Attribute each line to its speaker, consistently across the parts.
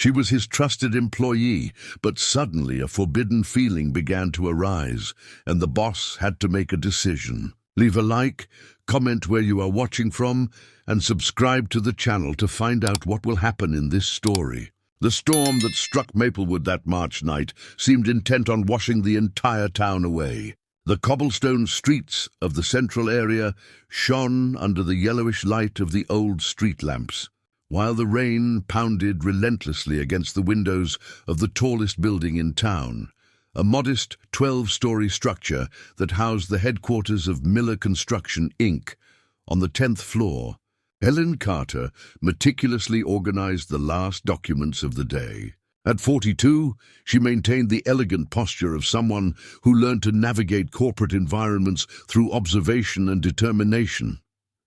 Speaker 1: She was his trusted employee, but suddenly a forbidden feeling began to arise, and the boss had to make a decision. Leave a like, comment where you are watching from, and subscribe to the channel to find out what will happen in this story. The storm that struck Maplewood that March night seemed intent on washing the entire town away. The cobblestone streets of the central area shone under the yellowish light of the old street lamps, while the rain pounded relentlessly against the windows of the tallest building in town, a modest 12-story structure that housed the headquarters of Miller Construction, Inc. On the 10th floor, Helen Carter meticulously organized the last documents of the day. At 42, she maintained the elegant posture of someone who learned to navigate corporate environments through observation and determination,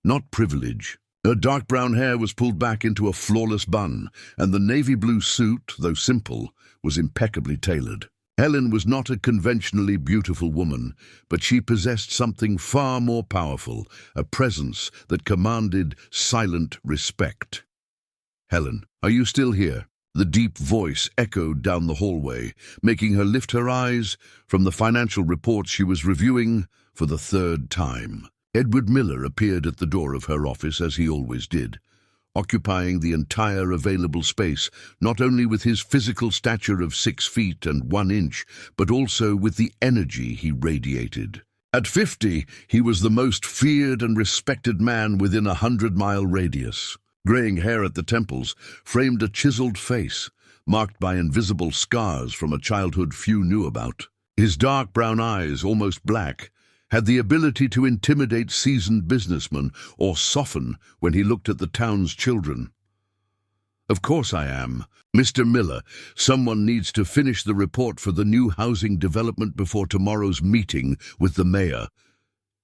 Speaker 1: not privilege. Her dark brown hair was pulled back into a flawless bun, and the navy blue suit, though simple, was impeccably tailored. Helen was not a conventionally beautiful woman, but she possessed something far more powerful, a presence that commanded silent respect. "Helen, are you still here?" The deep voice echoed down the hallway, making her lift her eyes from the financial reports she was reviewing for the third time. Edward Miller appeared at the door of her office as he always did, occupying the entire available space, not only with his physical stature of 6 feet and 1 inch, but also with the energy he radiated. At 50, he was the most feared and respected man within a 100-mile radius. Graying hair at the temples framed a chiseled face, marked by invisible scars from a childhood few knew about. His dark brown eyes, almost black, had the ability to intimidate seasoned businessmen or soften when he looked at the town's children. "Of course I am. Mr. Miller, someone needs to finish the report for the new housing development before tomorrow's meeting with the mayor."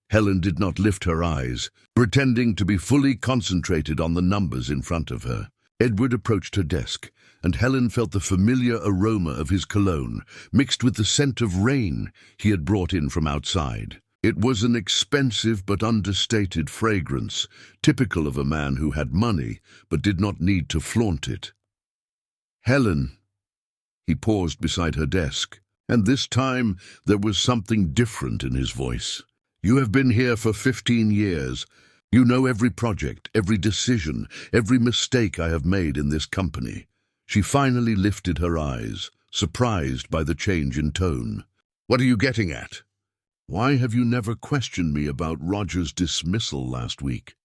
Speaker 1: Helen did not lift her eyes, pretending to be fully concentrated on the numbers in front of her. Edward approached her desk, and Helen felt the familiar aroma of his cologne, mixed with the scent of rain he had brought in from outside. It was an expensive but understated fragrance, typical of a man who had money but did not need to flaunt it. "Helen." He paused beside her desk, and this time there was something different in his voice. "You have been here for 15 years. You know every project, every decision, every mistake I have made in this company." She finally lifted her eyes, surprised by the change in tone. "What are you getting at? Why have you never questioned me about Roger's dismissal last week?"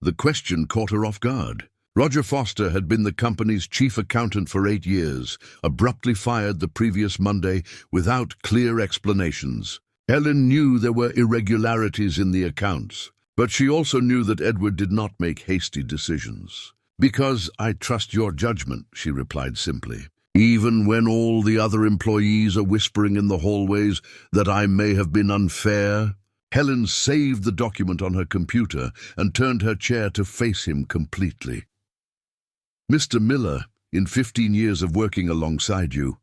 Speaker 1: The question caught her off guard. Roger Foster had been the company's chief accountant for 8 years, abruptly fired the previous Monday without clear explanations. Helen knew there were irregularities in the accounts, but she also knew that Edward did not make hasty decisions. "Because I trust your judgment," she replied simply. "Even when all the other employees are whispering in the hallways that I may have been unfair." Helen saved the document on her computer and turned her chair to face him completely. "Mr. Miller, in 15 years of working alongside you,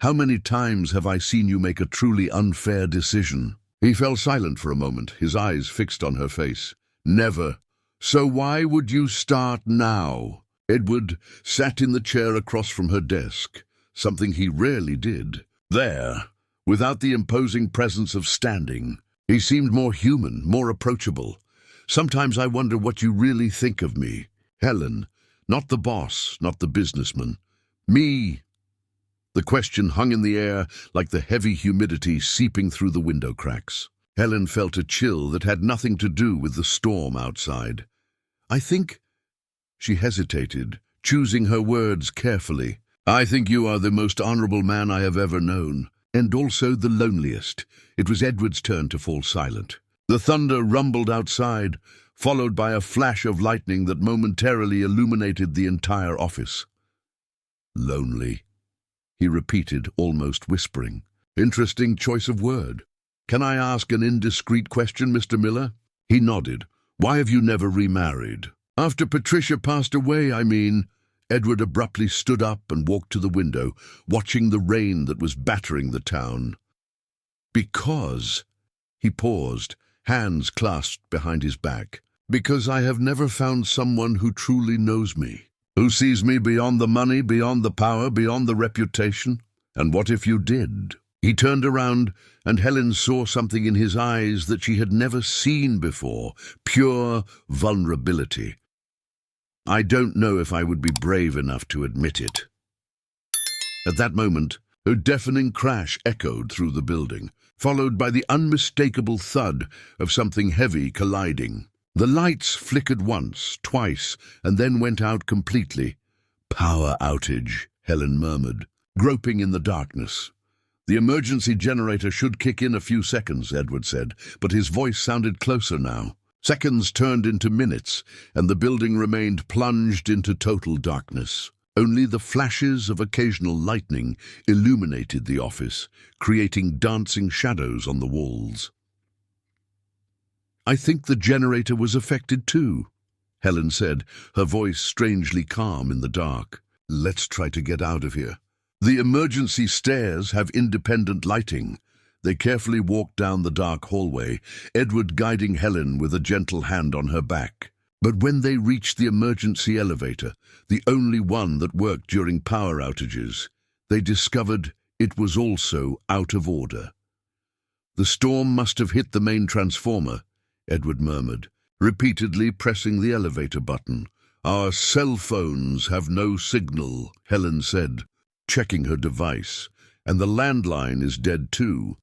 Speaker 1: how many times have I seen you make a truly unfair decision?" He fell silent for a moment, his eyes fixed on her face. "Never. So why would you start now?" Edward sat in the chair across from her desk, something he rarely did. There, without the imposing presence of standing, he seemed more human, more approachable. "Sometimes I wonder what you really think of me. Helen, not the boss, not the businessman. Me." The question hung in the air like the heavy humidity seeping through the window cracks. Helen felt a chill that had nothing to do with the storm outside. "I think—" She hesitated, choosing her words carefully. "I think you are the most honorable man I have ever known, and also the loneliest." It was Edward's turn to fall silent. The thunder rumbled outside, followed by a flash of lightning that momentarily illuminated the entire office. "Lonely," he repeated, almost whispering. "Interesting choice of word. Can I ask an indiscreet question, Mr. Miller?" He nodded. "Why have you never remarried?" "After Patricia passed away, I mean." Edward abruptly stood up and walked to the window, watching the rain that was battering the town. "Because—" He paused, hands clasped behind his back. "Because I have never found someone who truly knows me." Who sees me beyond the money, beyond the power, beyond the reputation? And what if you did? He turned around, and Helen saw something in his eyes that she had never seen before, pure vulnerability. I don't know if I would be brave enough to admit it. At that moment, a deafening crash echoed through the building, followed by the unmistakable thud of something heavy colliding. The lights flickered once, twice, and then went out completely. "Power outage," Helen murmured, groping in the darkness. "The emergency generator should kick in a few seconds," Edward said, but his voice sounded closer now. Seconds turned into minutes, and the building remained plunged into total darkness. Only the flashes of occasional lightning illuminated the office, creating dancing shadows on the walls. "I think the generator was affected too," Helen said, her voice strangely calm in the dark. "Let's try to get out of here." The emergency stairs have independent lighting. They carefully walked down the dark hallway, Edward guiding Helen with a gentle hand on her back. But when they reached the emergency elevator, the only one that worked during power outages, they discovered it was also out of order. "The storm must have hit the main transformer," Edward murmured, repeatedly pressing the elevator button. "Our cell phones have no signal," Helen said, checking her device, "and the landline is dead too."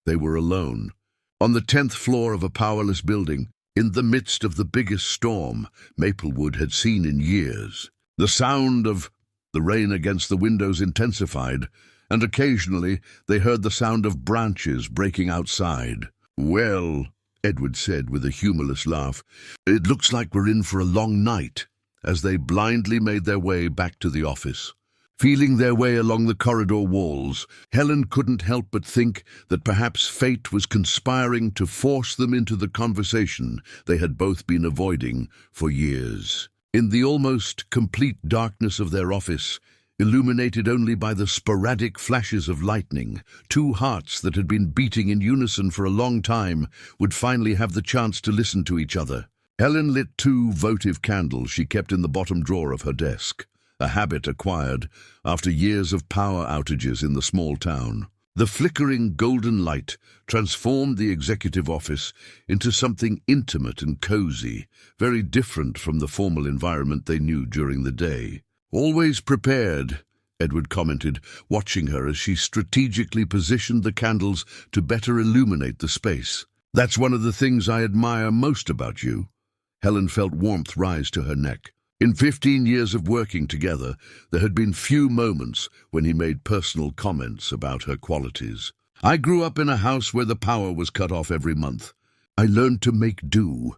Speaker 1: They were alone, on the 10th floor of a powerless building, in the midst of the biggest storm Maplewood had seen in years. The sound of the rain against the windows intensified, and occasionally they heard the sound of branches breaking outside. "Well," Edward said with a humorless laugh, "it looks like we're in for a long night," as they blindly made their way back to the office. Feeling their way along the corridor walls, Helen couldn't help but think that perhaps fate was conspiring to force them into the conversation they had both been avoiding for years. In the almost complete darkness of their office, illuminated only by the sporadic flashes of lightning, two hearts that had been beating in unison for a long time would finally have the chance to listen to each other. Helen lit two votive candles she kept in the bottom drawer of her desk, a habit acquired after years of power outages in the small town. The flickering golden light transformed the executive office into something intimate and cozy, very different from the formal environment they knew during the day. "Always prepared," Edward commented, watching her as she strategically positioned the candles to better illuminate the space. "That's one of the things I admire most about you." Helen felt warmth rise to her neck. In 15 years of working together, there had been few moments when he made personal comments about her qualities. "I grew up in a house where the power was cut off every month. I learned to make do."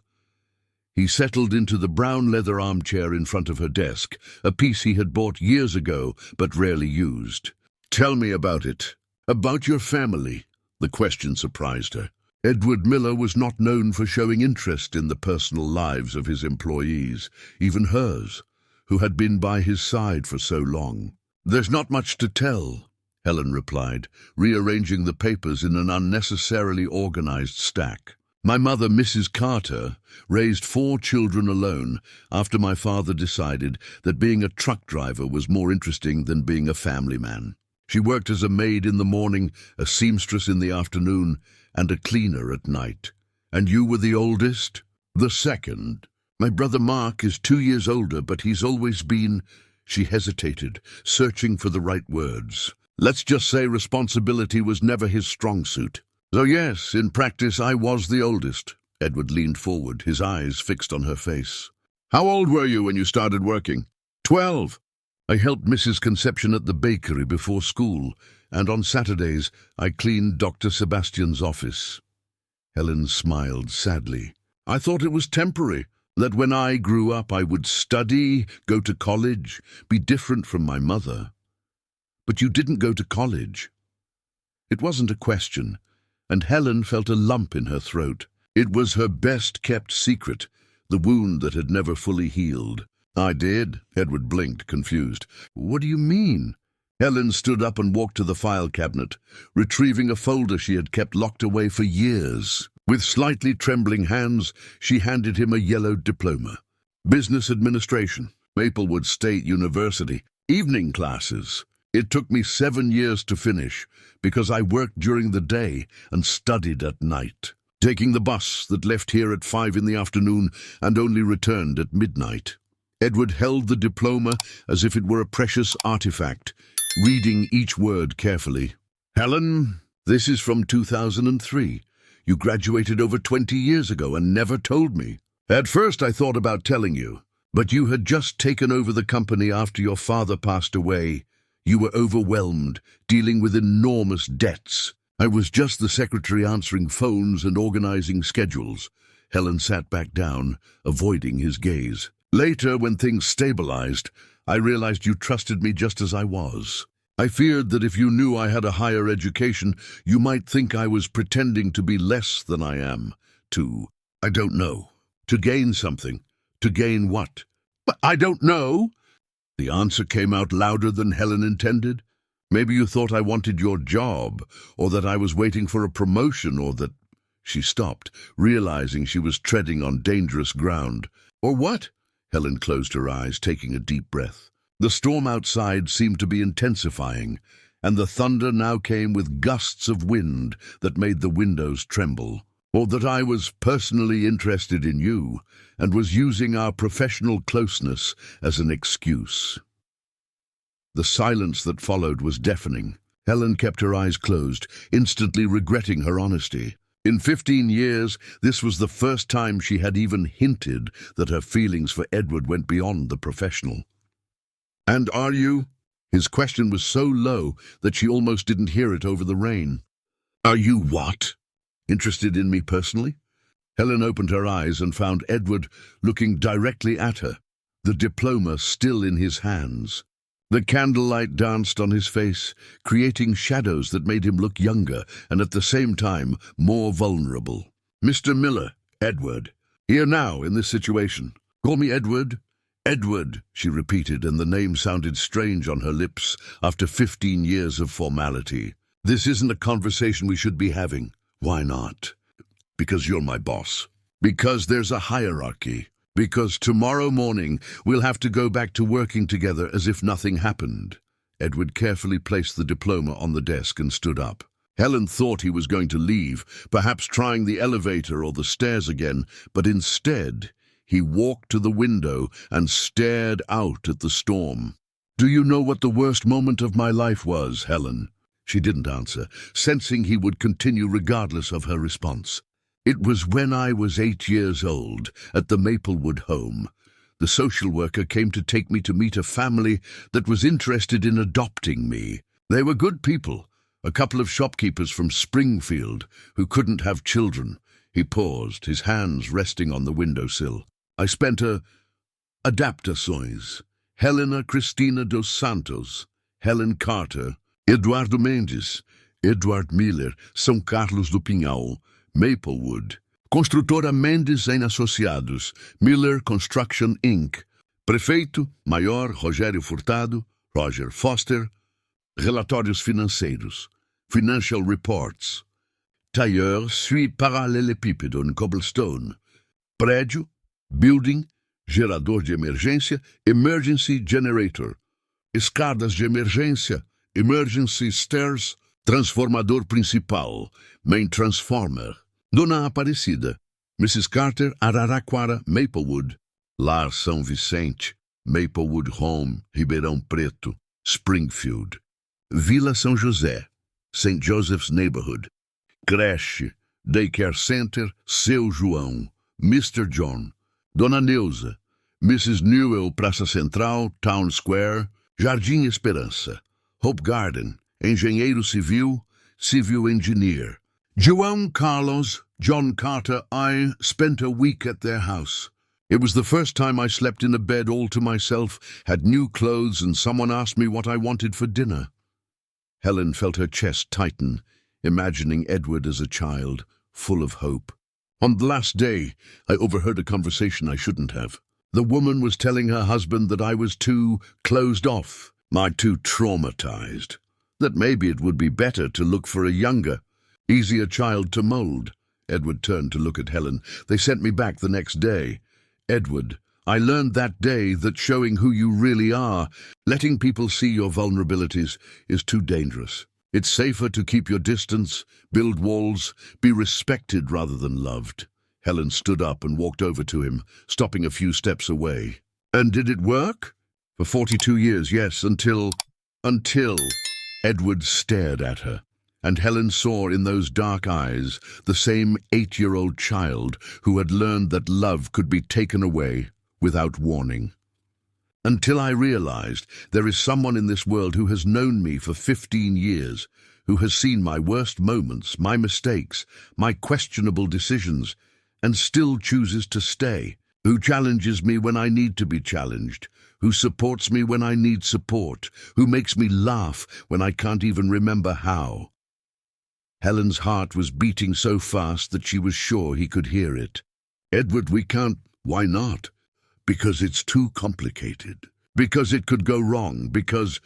Speaker 1: He settled into the brown leather armchair in front of her desk, a piece he had bought years ago but rarely used. "Tell me about it. About your family." The question surprised her. Edward Miller was not known for showing interest in the personal lives of his employees, even hers, who had been by his side for so long. "There's not much to tell," Helen replied, rearranging the papers in an unnecessarily organized stack. "My mother, Mrs. Carter, raised 4 children alone after my father decided that being a truck driver was more interesting than being a family man. She worked as a maid in the morning, a seamstress in the afternoon, and a cleaner at night." "And you were the oldest?" "The second. My brother Mark is 2 years older, but he's always been—" She hesitated, searching for the right words. "Let's just say responsibility was never his strong suit." "So yes, in practice I was the oldest." Edward leaned forward, his eyes fixed on her face. "How old were you when you started working?" 12. I helped Mrs. Conception at the bakery before school, and on Saturdays I cleaned Dr. Sebastian's office." Helen smiled sadly. "I thought it was temporary, that when I grew up I would study, go to college, be different from my mother." "But you didn't go to college." It wasn't a question, and Helen felt a lump in her throat. It was her best-kept secret, the wound that had never fully healed. "I did," Edward blinked, confused. "What do you mean?" Helen stood up and walked to the file cabinet, retrieving a folder she had kept locked away for years. With slightly trembling hands, she handed him a yellow diploma. "Business Administration. Maplewood State University, evening classes. It took me 7 years to finish because I worked during the day and studied at night, taking the bus that left here at 5 in the afternoon and only returned at midnight. Edward held the diploma as if it were a precious artifact, reading each word carefully. Helen, this is from 2003. You graduated over 20 years ago and never told me. At first I thought about telling you, but you had just taken over the company after your father passed away. You were overwhelmed, dealing with enormous debts. I was just the secretary answering phones and organizing schedules. Helen sat back down, avoiding his gaze. Later, when things stabilized, I realized you trusted me just as I was. I feared that if you knew I had a higher education, you might think I was pretending to be less than I am. I don't know. To gain something. To gain what? But I don't know. The answer came out louder than Helen intended. Maybe you thought I wanted your job, or that I was waiting for a promotion, or that... She stopped, realizing she was treading on dangerous ground. Or what? Helen closed her eyes, taking a deep breath. The storm outside seemed to be intensifying, and the thunder now came with gusts of wind that made the windows tremble. Or that I was personally interested in you, and was using our professional closeness as an excuse. The silence that followed was deafening. Helen kept her eyes closed, instantly regretting her honesty. In 15 years, this was the first time she had even hinted that her feelings for Edward went beyond the professional. And are you? His question was so low that she almost didn't hear it over the rain. Are you what? Interested in me personally? Helen opened her eyes and found Edward looking directly at her, the diploma still in his hands. The candlelight danced on his face, creating shadows that made him look younger and at the same time more vulnerable. Mr. Miller, Edward, here now in this situation. Call me Edward. Edward, she repeated, and the name sounded strange on her lips after 15 years of formality. This isn't a conversation we should be having. Why not? Because you're my boss. Because there's a hierarchy. Because tomorrow morning we'll have to go back to working together as if nothing happened. Edward carefully placed the diploma on the desk and stood up. Helen thought he was going to leave, perhaps trying the elevator or the stairs again, but instead he walked to the window and stared out at the storm. Do you know what the worst moment of my life was, Helen? She didn't answer, sensing he would continue regardless of her response. It was when I was 8 years old, at the Maplewood home. The social worker came to take me to meet a family that was interested in adopting me. They were good people, a couple of shopkeepers from Springfield who couldn't have children. He paused, his hands resting on the windowsill. I spent adaptações. Helena Cristina dos Santos, Helen Carter, Eduardo Mendes, Edward Miller, São Carlos do Pinhal, Maplewood, Construtora Mendes em Associados, Miller Construction Inc., Prefeito, Maior Rogério Furtado, Roger Foster, Relatórios Financeiros, Financial Reports, Tailleur suit paralelepípedo em cobblestone, Prédio, Building, Gerador de Emergência, Emergency Generator, Escadas de Emergência, Emergency Stairs, Transformador Principal, Main Transformer, Dona Aparecida, Mrs. Carter, Araraquara, Maplewood, Lar São Vicente, Maplewood Home, Ribeirão Preto, Springfield, Vila São José, St. Joseph's Neighborhood, Creche, Daycare Center, Seu João, Mr. John, Dona Neuza, Mrs. Newell, Praça Central, Town Square, Jardim Esperança, Hope Garden, Engenheiro Civil, Civil Engineer. João Carlos, John Carter, I spent a week at their house. It was the first time I slept in a bed all to myself, had new clothes, and someone asked me what I wanted for dinner. Helen felt her chest tighten, imagining Edward as a child, full of hope. On the last day, I overheard a conversation I shouldn't have. The woman was telling her husband that I was too closed off, too traumatized, that maybe it would be better to look for a younger, easier child to mold. Edward turned to look at Helen. They sent me back the next day. Edward, I learned that day that showing who you really are, letting people see your vulnerabilities, is too dangerous. It's safer to keep your distance, build walls, be respected rather than loved. Helen stood up and walked over to him, stopping a few steps away. And did it work? For 42 years, yes, until... Edward stared at her, and Helen saw in those dark eyes the same 8-year-old child who had learned that love could be taken away without warning. Until I realized there is someone in this world who has known me for 15 years, who has seen my worst moments, my mistakes, my questionable decisions, and still chooses to stay, who challenges me when I need to be challenged, who supports me when I need support, who makes me laugh when I can't even remember how. Helen's heart was beating so fast that she was sure he could hear it. Edward, we can't. Why not? Because it's too complicated. Because it could go wrong. Because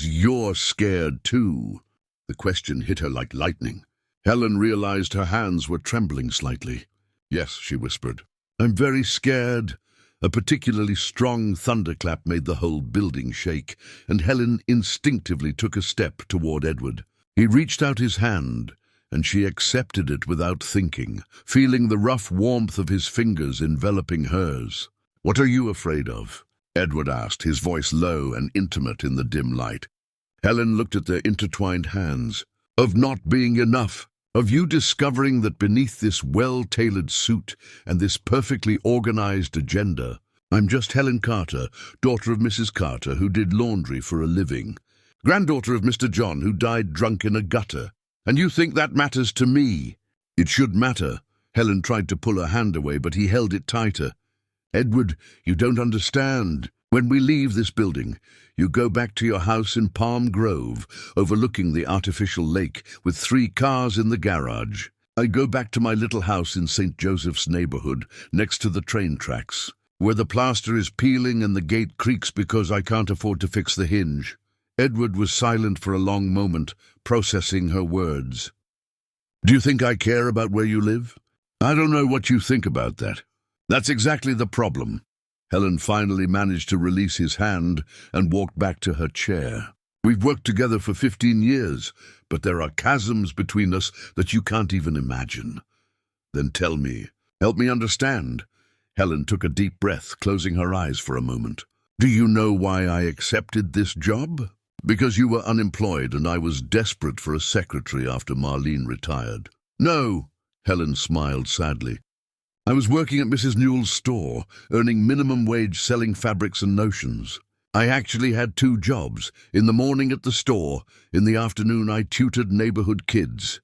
Speaker 1: you're scared too. The question hit her like lightning. Helen realized her hands were trembling slightly. Yes, she whispered. I'm very scared. A particularly strong thunderclap made the whole building shake, and Helen instinctively took a step toward Edward. He reached out his hand, and she accepted it without thinking, feeling the rough warmth of his fingers enveloping hers. What are you afraid of? Edward asked, his voice low and intimate in the dim light. Helen looked at their intertwined hands. Of not being enough. Of you discovering that beneath this well-tailored suit and this perfectly organized agenda, I'm just Helen Carter, daughter of Mrs. Carter, who did laundry for a living, granddaughter of Mr. John, who died drunk in a gutter. And you think that matters to me? It should matter. Helen tried to pull her hand away, but he held it tighter. Edward, you don't understand. When we leave this building, you go back to your house in Palm Grove, overlooking the artificial lake, with 3 cars in the garage. I go back to my little house in St. Joseph's neighborhood, next to the train tracks, where the plaster is peeling and the gate creaks because I can't afford to fix the hinge. Edward was silent for a long moment, processing her words. Do you think I care about where you live? I don't know what you think about that. That's exactly the problem. Helen finally managed to release his hand and walked back to her chair. We've worked together for 15 years, but there are chasms between us that you can't even imagine. Then tell me. Help me understand. Helen took a deep breath, closing her eyes for a moment. Do you know why I accepted this job? Because you were unemployed and I was desperate for a secretary after Marlene retired. No, Helen smiled sadly. I was working at Mrs. Newell's store, earning minimum wage selling fabrics and notions. I actually had 2 jobs. In the morning at the store, in the afternoon I tutored neighborhood kids.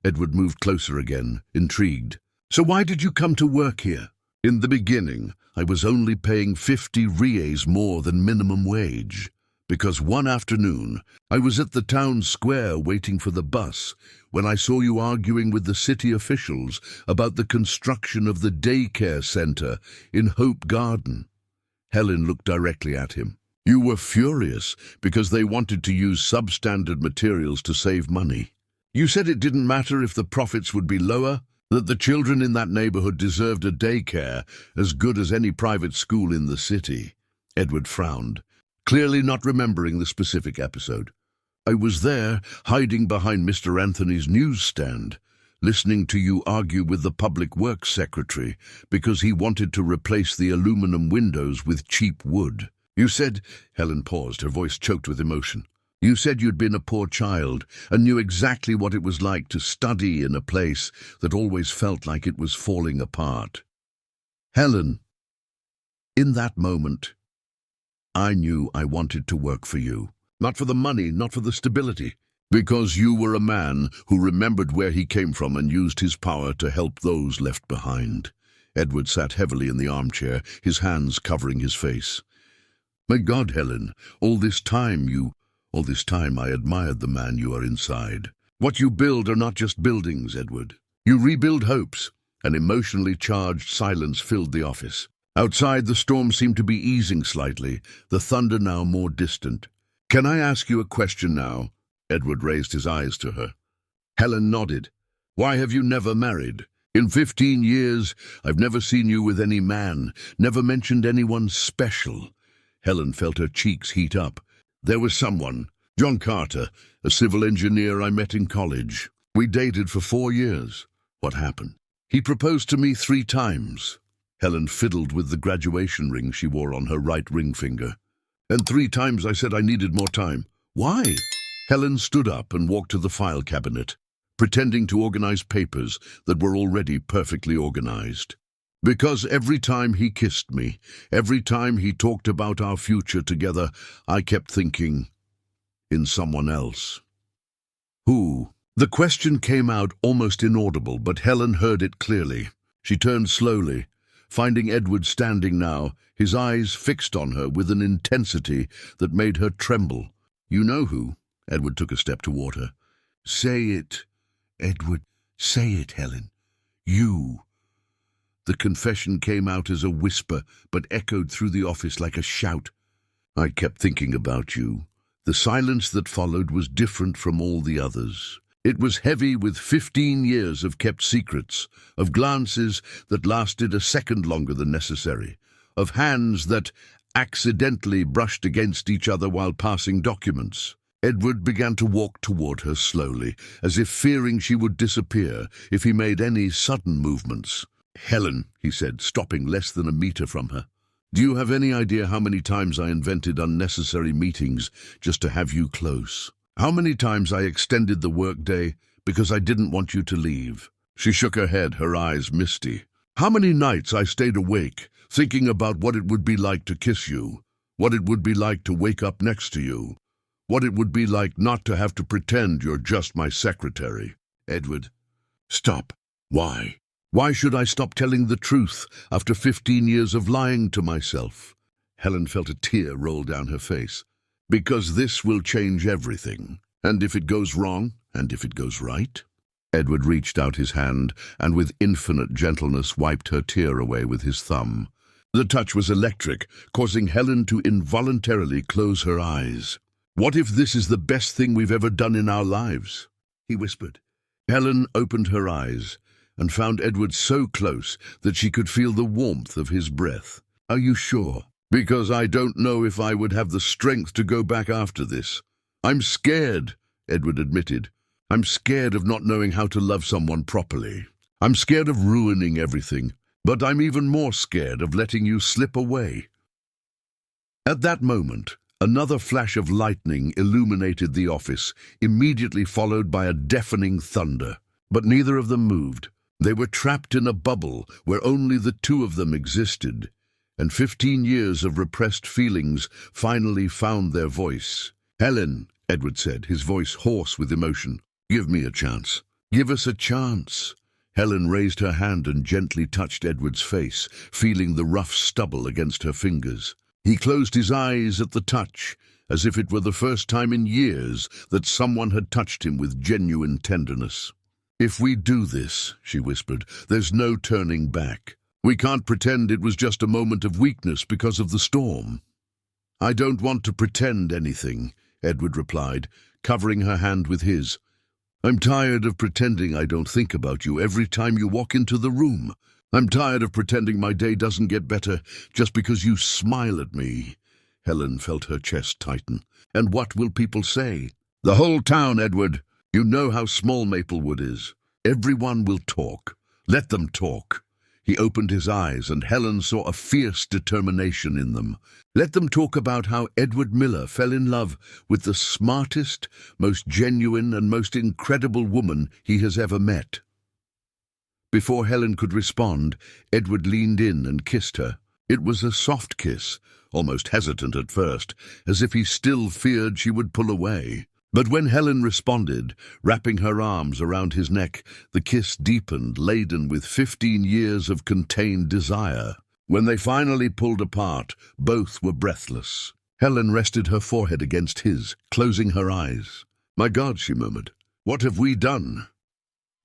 Speaker 1: Edward moved closer again, intrigued. So why did you come to work here? In the beginning, I was only paying 50 reais more than minimum wage. Because one afternoon, I was at the town square waiting for the bus when I saw you arguing with the city officials about the construction of the daycare center in Hope Garden. Helen looked directly at him. You were furious because they wanted to use substandard materials to save money. You said it didn't matter if the profits would be lower, that the children in that neighborhood deserved a daycare as good as any private school in the city. Edward frowned, clearly not remembering the specific episode. I was there, hiding behind Mr. Anthony's newsstand, listening to you argue with the public works secretary because he wanted to replace the aluminum windows with cheap wood. You said, Helen paused, her voice choked with emotion. You said you'd been a poor child and knew exactly what it was like to study in a place that always felt like it was falling apart. Helen, in that moment, I knew I wanted to work for you. Not for the money, not for the stability. Because you were a man who remembered where he came from and used his power to help those left behind. Edward sat heavily in the armchair, his hands covering his face. My God, Helen, all this time I admired the man you are inside. What you build are not just buildings, Edward. You rebuild hopes. An emotionally charged silence filled the office. Outside, the storm seemed to be easing slightly, the thunder now more distant. Can I ask you a question now? Edward raised his eyes to her. Helen nodded. Why have you never married? In 15 years, I've never seen you with any man, never mentioned anyone special. Helen felt her cheeks heat up. There was someone, John Carter, a civil engineer I met in college. We dated for 4 years. What happened? He proposed to me 3 times. Helen fiddled with the graduation ring she wore on her right ring finger. And 3 times I said I needed more time. Why? Helen stood up and walked to the file cabinet, pretending to organize papers that were already perfectly organized. Because every time he kissed me, every time he talked about our future together, I kept thinking, in someone else. Who? The question came out almost inaudible, but Helen heard it clearly. She turned slowly, finding Edward standing now, his eyes fixed on her with an intensity that made her tremble. You know who? Edward took a step toward her. Say it, Edward. Say it, Helen. You. The confession came out as a whisper, but echoed through the office like a shout. I kept thinking about you. The silence that followed was different from all the others. It was heavy with 15 years of kept secrets, of glances that lasted a second longer than necessary, of hands that accidentally brushed against each other while passing documents. Edward began to walk toward her slowly, as if fearing she would disappear if he made any sudden movements. Helen, he said, stopping less than a meter from her. Do you have any idea how many times I invented unnecessary meetings just to have you close? How many times I extended the workday because I didn't want you to leave? She shook her head, her eyes misty. How many nights I stayed awake, thinking about what it would be like to kiss you, what it would be like to wake up next to you, what it would be like not to have to pretend you're just my secretary. Edward, stop. Why? Why should I stop telling the truth after 15 years of lying to myself? Helen felt a tear roll down her face. Because this will change everything. And if it goes wrong, and if it goes right? Edward reached out his hand and with infinite gentleness wiped her tear away with his thumb. The touch was electric, causing Helen to involuntarily close her eyes. What if this is the best thing we've ever done in our lives? He whispered. Helen opened her eyes and found Edward so close that she could feel the warmth of his breath. Are you sure? Because I don't know if I would have the strength to go back after this. I'm scared, Edward admitted. I'm scared of not knowing how to love someone properly. I'm scared of ruining everything, but I'm even more scared of letting you slip away. At that moment, another flash of lightning illuminated the office, immediately followed by a deafening thunder. But neither of them moved. They were trapped in a bubble where only the two of them existed. And 15 years of repressed feelings finally found their voice. Helen, Edward said, his voice hoarse with emotion, give me a chance. Give us a chance. Helen raised her hand and gently touched Edward's face, feeling the rough stubble against her fingers. He closed his eyes at the touch, as if it were the first time in years that someone had touched him with genuine tenderness. If we do this, she whispered, there's no turning back. We can't pretend it was just a moment of weakness because of the storm. I don't want to pretend anything, Edward replied, covering her hand with his. I'm tired of pretending I don't think about you every time you walk into the room. I'm tired of pretending my day doesn't get better just because you smile at me. Helen felt her chest tighten. And what will people say? The whole town, Edward. You know how small Maplewood is. Everyone will talk. Let them talk. He opened his eyes, and Helen saw a fierce determination in them. Let them talk about how Edward Miller fell in love with the smartest, most genuine, and most incredible woman he has ever met. Before Helen could respond, Edward leaned in and kissed her. It was a soft kiss, almost hesitant at first, as if he still feared she would pull away. But when Helen responded, wrapping her arms around his neck, the kiss deepened, laden with 15 years of contained desire. When they finally pulled apart, both were breathless. Helen rested her forehead against his, closing her eyes. My God, she murmured, what have we done?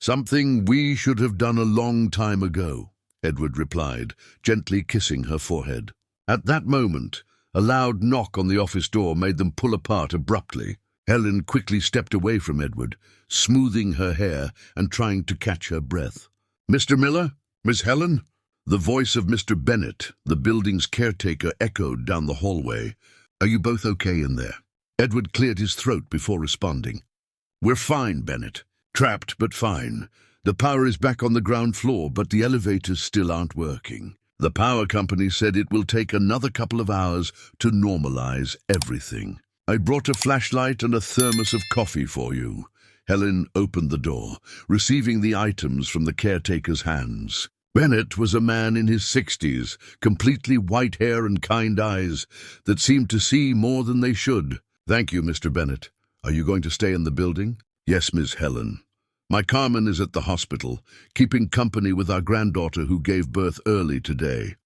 Speaker 1: Something we should have done a long time ago, Edward replied, gently kissing her forehead. At that moment, a loud knock on the office door made them pull apart abruptly. Helen quickly stepped away from Edward, smoothing her hair and trying to catch her breath. Mr. Miller? Miss Helen? The voice of Mr. Bennett, the building's caretaker, echoed down the hallway. Are you both okay in there? Edward cleared his throat before responding. We're fine, Bennett. Trapped, but fine. The power is back on the ground floor, but the elevators still aren't working. The power company said it will take another couple of hours to normalize everything. I brought a flashlight and a thermos of coffee for you. Helen opened the door, receiving the items from the caretaker's hands. Bennett was a man in his 60s, completely white hair and kind eyes that seemed to see more than they should. Thank you, Mr. Bennett. Are you going to stay in the building? Yes, Miss Helen. My Carmen is at the hospital, keeping company with our granddaughter who gave birth early today.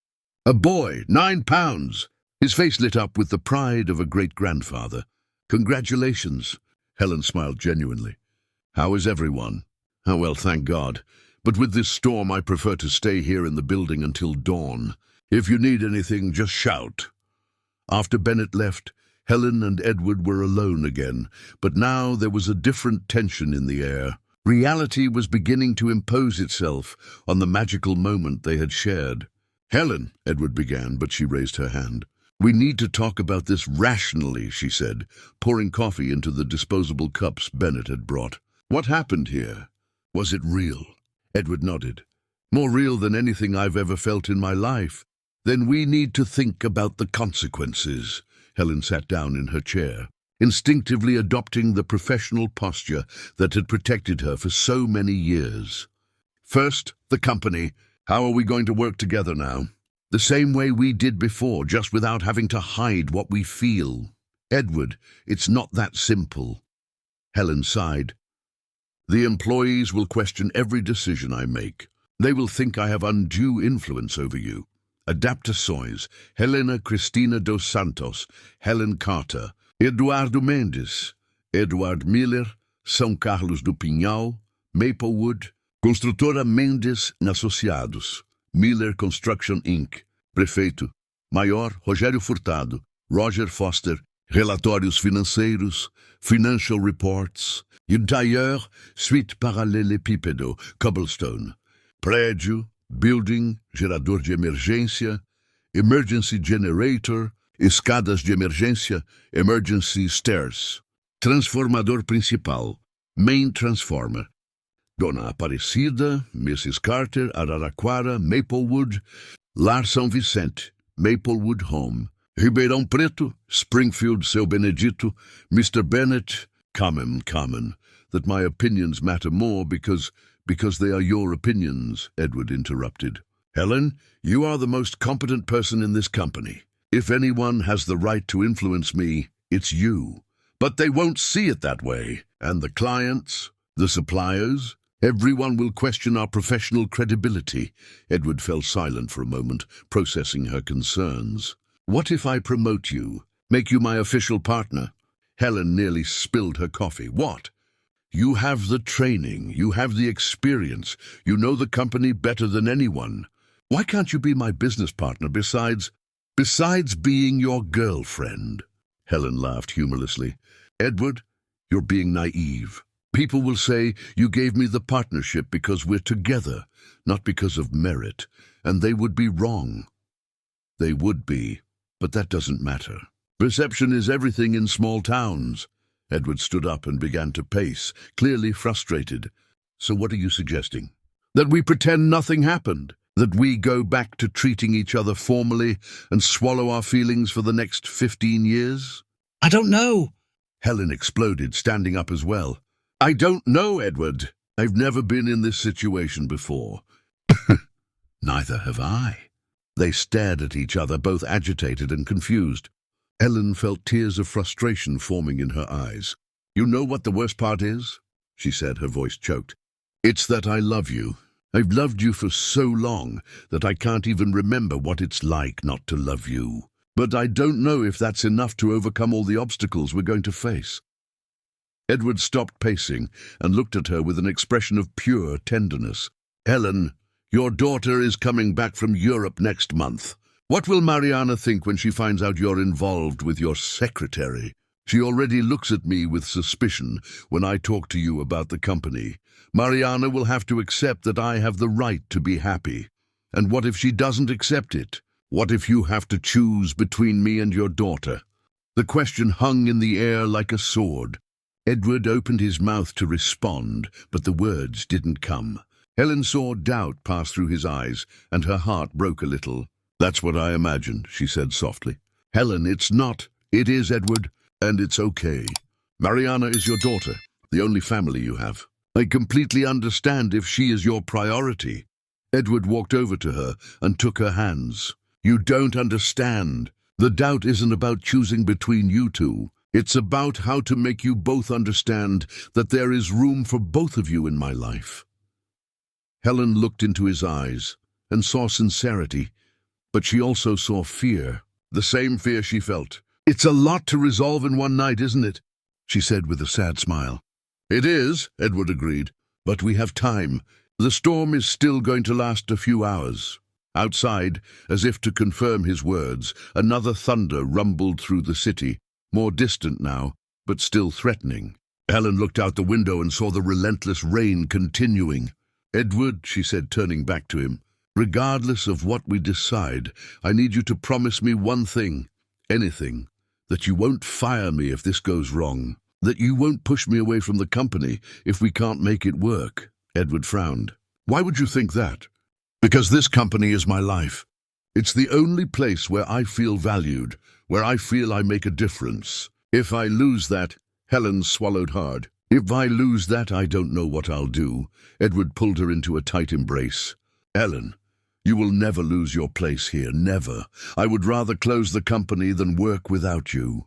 Speaker 1: A boy, 9 pounds! His face lit up with the pride of a great-grandfather. Congratulations. Helen smiled genuinely. How is everyone? Oh, well, thank God. But with this storm, I prefer to stay here in the building until dawn. If you need anything, just shout. After Bennett left, Helen and Edward were alone again, but now there was a different tension in the air. Reality was beginning to impose itself on the magical moment they had shared. Helen, Edward began, but she raised her hand. We need to talk about this rationally, she said, pouring coffee into the disposable cups Bennett had brought. What happened here? Was it real? Edward nodded. More real than anything I've ever felt in my life. Then we need to think about the consequences. Helen sat down in her chair, instinctively adopting the professional posture that had protected her for so many years. First, the company. How are we going to work together now? The same way we did before, just without having to hide what we feel. Edward, it's not that simple. Helen sighed. The employees will question every decision I make. They will think I have undue influence over you. Adaptações, Helena Cristina dos Santos, Helen Carter, Eduardo Mendes, Edward Miller, São Carlos do Pinhal, Maplewood, Construtora Mendes Associados, Miller Construction Inc., Prefeito, Maior Rogério Furtado, Roger Foster, Relatórios Financeiros, Financial Reports, Interior, Suite Paralelepípedo, Cobblestone, Prédio, Building, Gerador de Emergência, Emergency Generator, Escadas de Emergência, Emergency Stairs, Transformador Principal, Main Transformer, Dona Aparecida, Mrs. Carter, Araraquara, Maplewood, Lar São Vicente, Maplewood Home, Ribeirão Preto, Springfield, Seu Benedito, Mr. Bennett, Common, that my opinions matter more because they are your opinions, Edward interrupted. Helen, you are the most competent person in this company. If anyone has the right to influence me, it's you. But they won't see it that way. And the clients, the suppliers, everyone will question our professional credibility. Edward fell silent for a moment, processing her concerns. What if I promote you, make you my official partner? Helen nearly spilled her coffee. What? You have the training, you have the experience, you know the company better than anyone. Why can't you be my business partner besides being your girlfriend? Helen laughed humorlessly. Edward, you're being naive. People will say you gave me the partnership because we're together, not because of merit, and they would be wrong. They would be, but that doesn't matter. Perception is everything in small towns. Edward stood up and began to pace, clearly frustrated. So what are you suggesting? That we pretend nothing happened? That we go back to treating each other formally and swallow our feelings for the next 15 years? I don't know. Helen exploded, standing up as well. I don't know, Edward. I've never been in this situation before. Neither have I. They stared at each other, both agitated and confused. Helen felt tears of frustration forming in her eyes. You know what the worst part is? She said, her voice choked. It's that I love you. I've loved you for so long that I can't even remember what it's like not to love you. But I don't know if that's enough to overcome all the obstacles we're going to face. Edward stopped pacing and looked at her with an expression of pure tenderness. Helen, your daughter is coming back from Europe next month. What will Mariana think when she finds out you're involved with your secretary? She already looks at me with suspicion when I talk to you about the company. Mariana will have to accept that I have the right to be happy. And what if she doesn't accept it? What if you have to choose between me and your daughter? The question hung in the air like a sword. Edward opened his mouth to respond, but the words didn't come. Helen saw doubt pass through his eyes, and her heart broke a little. "That's what I imagined," she said softly. "Helen, it's not. It is, Edward, and it's okay. Mariana is your daughter, the only family you have. I completely understand if she is your priority." Edward walked over to her and took her hands. "You don't understand. The doubt isn't about choosing between you two. It's about how to make you both understand that there is room for both of you in my life." Helen looked into his eyes and saw sincerity, but she also saw fear, the same fear she felt. "It's a lot to resolve in one night, isn't it?" she said with a sad smile. "It is," Edward agreed, "but we have time. The storm is still going to last a few hours." Outside, as if to confirm his words, another thunder rumbled through the city, more distant now, but still threatening. Helen looked out the window and saw the relentless rain continuing. "Edward," she said, turning back to him, "regardless of what we decide, I need you to promise me one thing, anything, that you won't fire me if this goes wrong, that you won't push me away from the company if we can't make it work." Edward frowned. "Why would you think that?" "Because this company is my life. It's the only place where I feel valued, where I feel I make a difference. If I lose that—" Helen swallowed hard. "If I lose that, I don't know what I'll do." Edward pulled her into a tight embrace. "Helen, you will never lose your place here, never. I would rather close the company than work without you."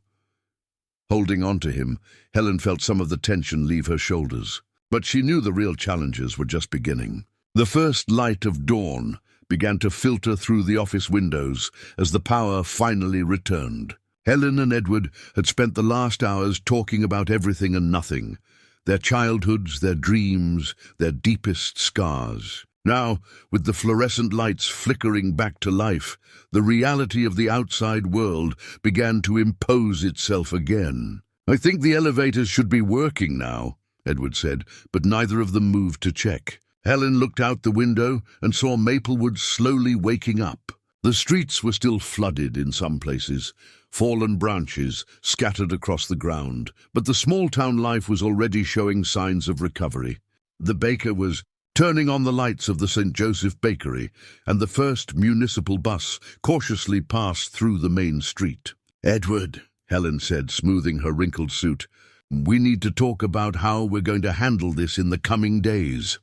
Speaker 1: Holding on to him, Helen felt some of the tension leave her shoulders. But she knew the real challenges were just beginning. The first light of dawn began to filter through the office windows as the power finally returned. Helen and Edward had spent the last hours talking about everything and nothing, their childhoods, their dreams, their deepest scars. Now, with the fluorescent lights flickering back to life, the reality of the outside world began to impose itself again. "I think the elevators should be working now," Edward said, but neither of them moved to check. Helen looked out the window and saw Maplewood slowly waking up. The streets were still flooded in some places, fallen branches scattered across the ground, but the small-town life was already showing signs of recovery. The baker was turning on the lights of the St. Joseph Bakery, and the first municipal bus cautiously passed through the main street. "Edward," Helen said, smoothing her wrinkled suit, "we need to talk about how we're going to handle this in the coming days."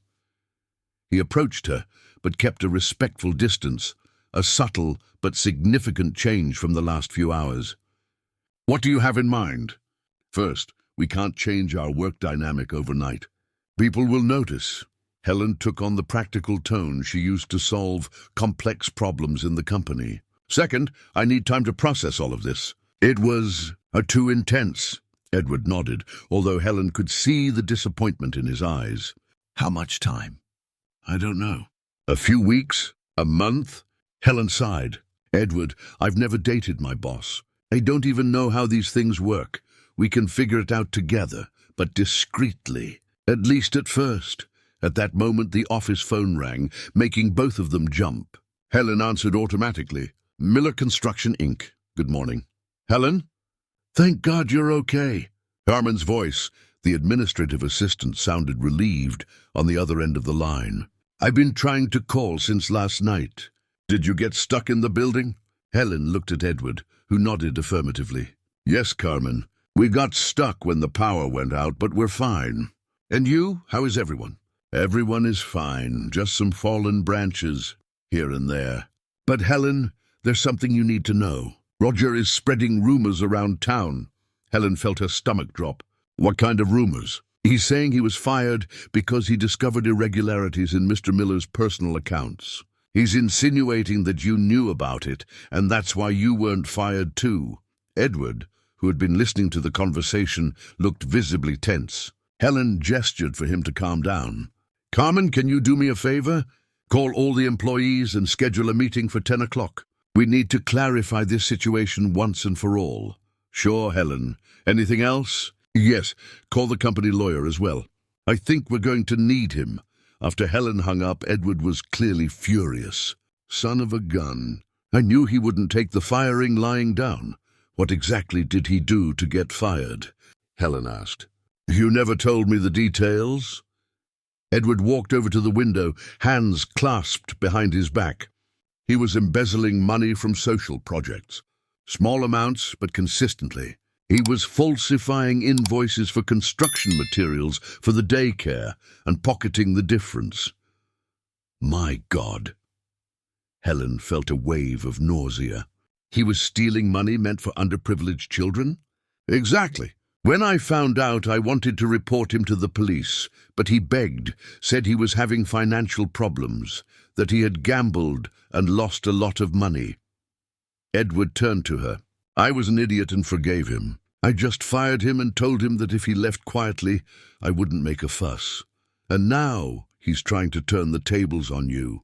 Speaker 1: He approached her, but kept a respectful distance, a subtle but significant change from the last few hours. "What do you have in mind?" "First, we can't change our work dynamic overnight. People will notice." Helen took on the practical tone she used to solve complex problems in the company. "Second, I need time to process all of this. It was too intense." Edward nodded, although Helen could see the disappointment in his eyes. "How much time?" "I don't know. A few weeks? A month?" Helen sighed. "Edward, I've never dated my boss. I don't even know how these things work. We can figure it out together, but discreetly. At least at first." At that moment the office phone rang, making both of them jump. Helen answered automatically. "Miller Construction, Inc. Good morning." "Helen? Thank God you're okay." Harmon's voice, the administrative assistant, sounded relieved on the other end of the line. "I've been trying to call since last night. Did you get stuck in the building?" Helen looked at Edward, who nodded affirmatively. "Yes, Carmen. We got stuck when the power went out, but we're fine. And you? How is everyone?" "Everyone is fine, just some fallen branches here and there." "But Helen, there's something you need to know. Roger is spreading rumors around town." Helen felt her stomach drop. "What kind of rumors?" "He's saying he was fired because he discovered irregularities in Mr. Miller's personal accounts. He's insinuating that you knew about it, and that's why you weren't fired too." Edward, who had been listening to the conversation, looked visibly tense. Helen gestured for him to calm down. "Carmen, can you do me a favor? Call all the employees and schedule a meeting for 10 o'clock. We need to clarify this situation once and for all." Sure, Helen. Anything else? Yes, call the company lawyer as well. I think we're going to need him. After Helen hung up, Edward was clearly furious. Son of a gun. I knew he wouldn't take the firing lying down. What exactly did he do to get fired? Helen asked. You never told me the details? Edward walked over to the window, hands clasped behind his back. He was embezzling money from social projects. Small amounts, but consistently. He was falsifying invoices for construction materials for the daycare and pocketing the difference. My God. Helen felt a wave of nausea. He was stealing money meant for underprivileged children? Exactly. When I found out, I wanted to report him to the police, but he begged, said he was having financial problems, that he had gambled and lost a lot of money. Edward turned to her. I was an idiot and forgave him. I just fired him and told him that if he left quietly, I wouldn't make a fuss. And now he's trying to turn the tables on you.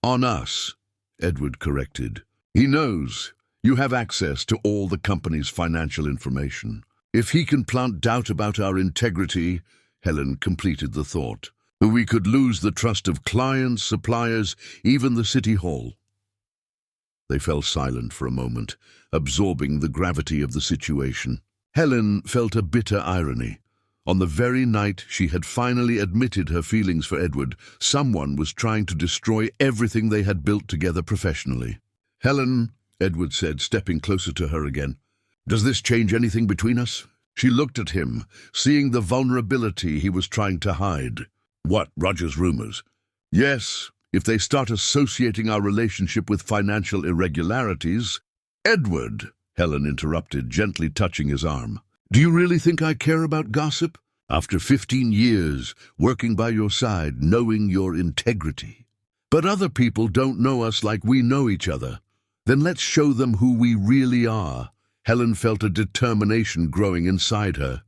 Speaker 1: On us, Edward corrected. He knows you have access to all the company's financial information. If he can plant doubt about our integrity, Helen completed the thought, we could lose the trust of clients, suppliers, even the city hall. They fell silent for a moment, absorbing the gravity of the situation. Helen felt a bitter irony. On the very night she had finally admitted her feelings for Edward, someone was trying to destroy everything they had built together professionally. Helen, Edward said, stepping closer to her again, does this change anything between us? She looked at him, seeing the vulnerability he was trying to hide. What, Roger's rumors? Yes, if they start associating our relationship with financial irregularities. Edward, Helen interrupted, gently touching his arm. Do you really think I care about gossip? After 15 years, working by your side, knowing your integrity. But other people don't know us like we know each other. Then let's show them who we really are. Helen felt a determination growing inside her.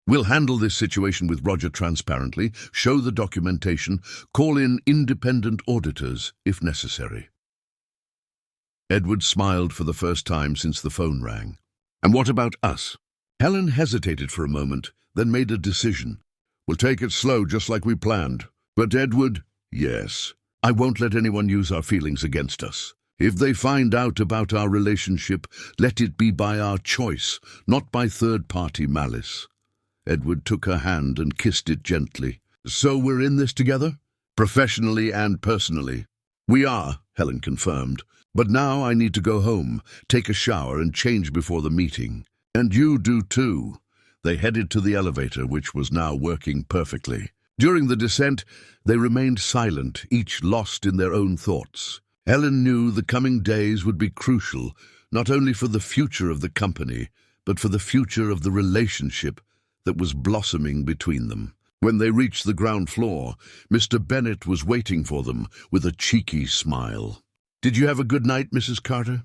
Speaker 1: We'll handle this situation with Roger transparently, show the documentation, call in independent auditors if necessary. Edward smiled for the first time since the phone rang. And what about us? Helen hesitated for a moment, then made a decision. We'll take it slow, just like we planned. But Edward, yes, I won't let anyone use our feelings against us. If they find out about our relationship, let it be by our choice, not by third-party malice. Edward took her hand and kissed it gently. So we're in this together? Professionally and personally. We are, Helen confirmed. But now I need to go home, take a shower and change before the meeting. And you do too. They headed to the elevator, which was now working perfectly. During the descent, they remained silent, each lost in their own thoughts. Helen knew the coming days would be crucial, not only for the future of the company, but for the future of the relationship that was blossoming between them. When they reached the ground floor, Mr. Bennet was waiting for them with a cheeky smile. Did you have a good night, Mrs. Carter?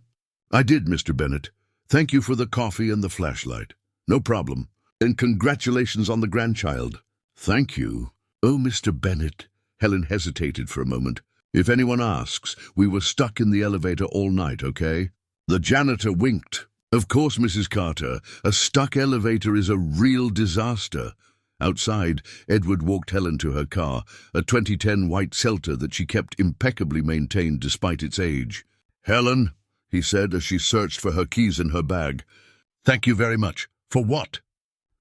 Speaker 1: I did, Mr. Bennet. Thank you for the coffee and the flashlight. No problem. And congratulations on the grandchild. Thank you. Oh, Mr. Bennet. Helen hesitated for a moment. If anyone asks, we were stuck in the elevator all night, okay? The janitor winked. Of course, Mrs. Carter. A stuck elevator is a real disaster. Outside, Edward walked Helen to her car, a 2010 white Celta that she kept impeccably maintained despite its age. Helen, he said as she searched for her keys in her bag. Thank you very much. For what?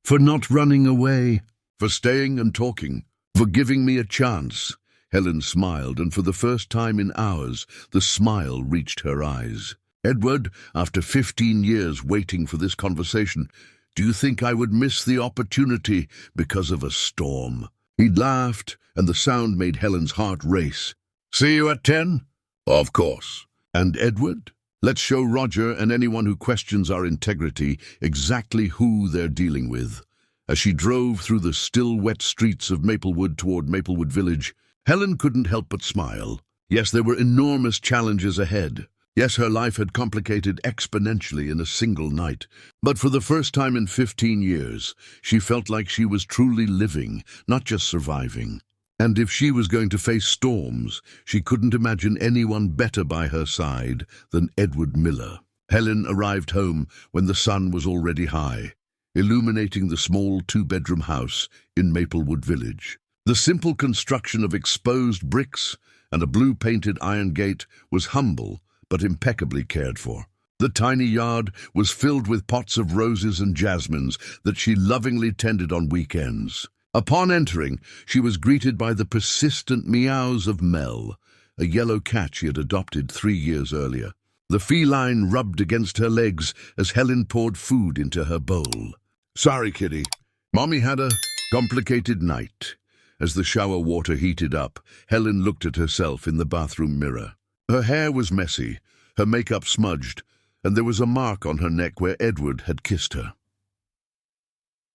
Speaker 1: For not running away. For staying and talking. For giving me a chance. Helen smiled, and for the first time in hours, the smile reached her eyes. Edward, after 15 years waiting for this conversation, do you think I would miss the opportunity because of a storm? He laughed, and the sound made Helen's heart race. See you at 10? Of course. And Edward? Let's show Roger and anyone who questions our integrity exactly who they're dealing with. As she drove through the still wet streets of Maplewood toward Maplewood Village, Helen couldn't help but smile. Yes, there were enormous challenges ahead. Yes, her life had complicated exponentially in a single night. But for the first time in 15 years, she felt like she was truly living, not just surviving. And if she was going to face storms, she couldn't imagine anyone better by her side than Edward Miller. Helen arrived home when the sun was already high, illuminating the small two-bedroom house in Maplewood Village. The simple construction of exposed bricks and a blue-painted iron gate was humble but impeccably cared for. The tiny yard was filled with pots of roses and jasmines that she lovingly tended on weekends. Upon entering, she was greeted by the persistent meows of Mel, a yellow cat she had adopted 3 years earlier. The feline rubbed against her legs as Helen poured food into her bowl. "Sorry, kitty. Mommy had a complicated night." As the shower water heated up, Helen looked at herself in the bathroom mirror. Her hair was messy, her makeup smudged, and there was a mark on her neck where Edward had kissed her.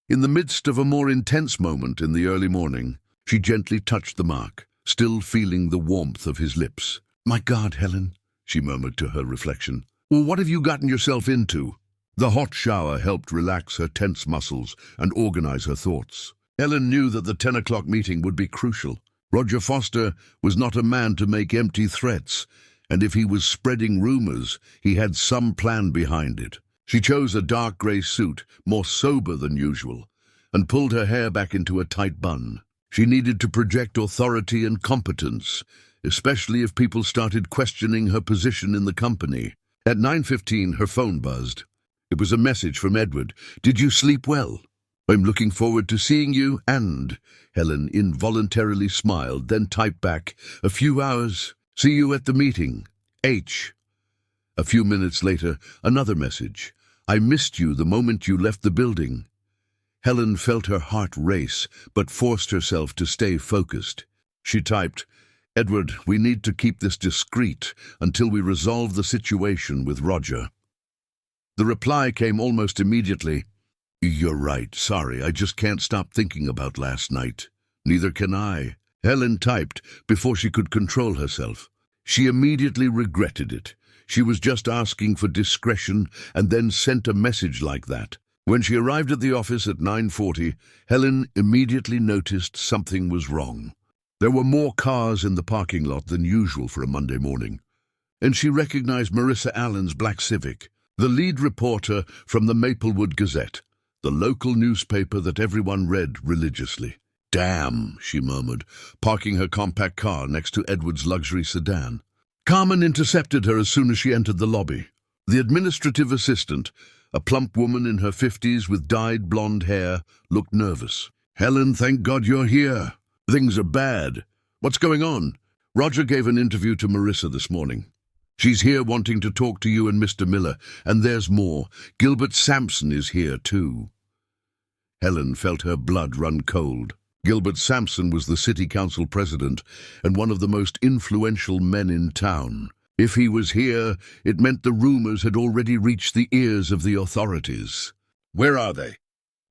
Speaker 1: In the midst of a more intense moment in the early morning, she gently touched the mark, still feeling the warmth of his lips. "My God, Helen," she murmured to her reflection. "Well, what have you gotten yourself into?" The hot shower helped relax her tense muscles and organize her thoughts. Helen knew that the 10 o'clock meeting would be crucial. Roger Foster was not a man to make empty threats, and if he was spreading rumors, he had some plan behind it. She chose a dark grey suit, more sober than usual, and pulled her hair back into a tight bun. She needed to project authority and competence, especially if people started questioning her position in the company. At 9:15, her phone buzzed. It was a message from Edward. "Did you sleep well? I'm looking forward to seeing you, and..." Helen involuntarily smiled, then typed back, "A few hours. See you at the meeting. H." A few minutes later, another message. "I missed you the moment you left the building." Helen felt her heart race, but forced herself to stay focused. She typed, "Edward, we need to keep this discreet until we resolve the situation with Roger." The reply came almost immediately. "You're right. Sorry, I just can't stop thinking about last night." "Neither can I," Helen typed before she could control herself. She immediately regretted it. She was just asking for discretion and then sent a message like that. When she arrived at the office at 9:40, Helen immediately noticed something was wrong. There were more cars in the parking lot than usual for a Monday morning, and she recognized Marissa Allen's black Civic, the lead reporter from the Maplewood Gazette, the local newspaper that everyone read religiously. "Damn," she murmured, parking her compact car next to Edward's luxury sedan. Carmen intercepted her as soon as she entered the lobby. The administrative assistant, a plump woman in her 50s with dyed blonde hair, looked nervous. "Helen, thank God you're here. Things are bad. What's going on?" "Roger gave an interview to Marissa this morning. She's here wanting to talk to you and Mr. Miller, and there's more. Gilbert Sampson is here too." Helen felt her blood run cold. Gilbert Sampson was the city council president and one of the most influential men in town. If he was here, it meant the rumors had already reached the ears of the authorities. "Where are they?"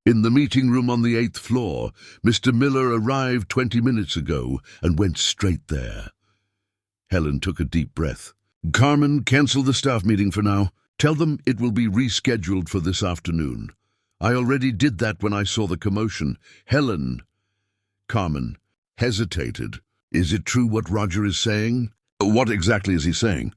Speaker 1: "In the meeting room on the 8th floor. Mr. Miller arrived 20 minutes ago and went straight there." Helen took a deep breath. "Carmen, cancel the staff meeting for now. Tell them it will be rescheduled for this afternoon. I already did that when I saw the commotion." "Helen..." Carmen hesitated. "Is it true what Roger is saying?" "What exactly is he saying?"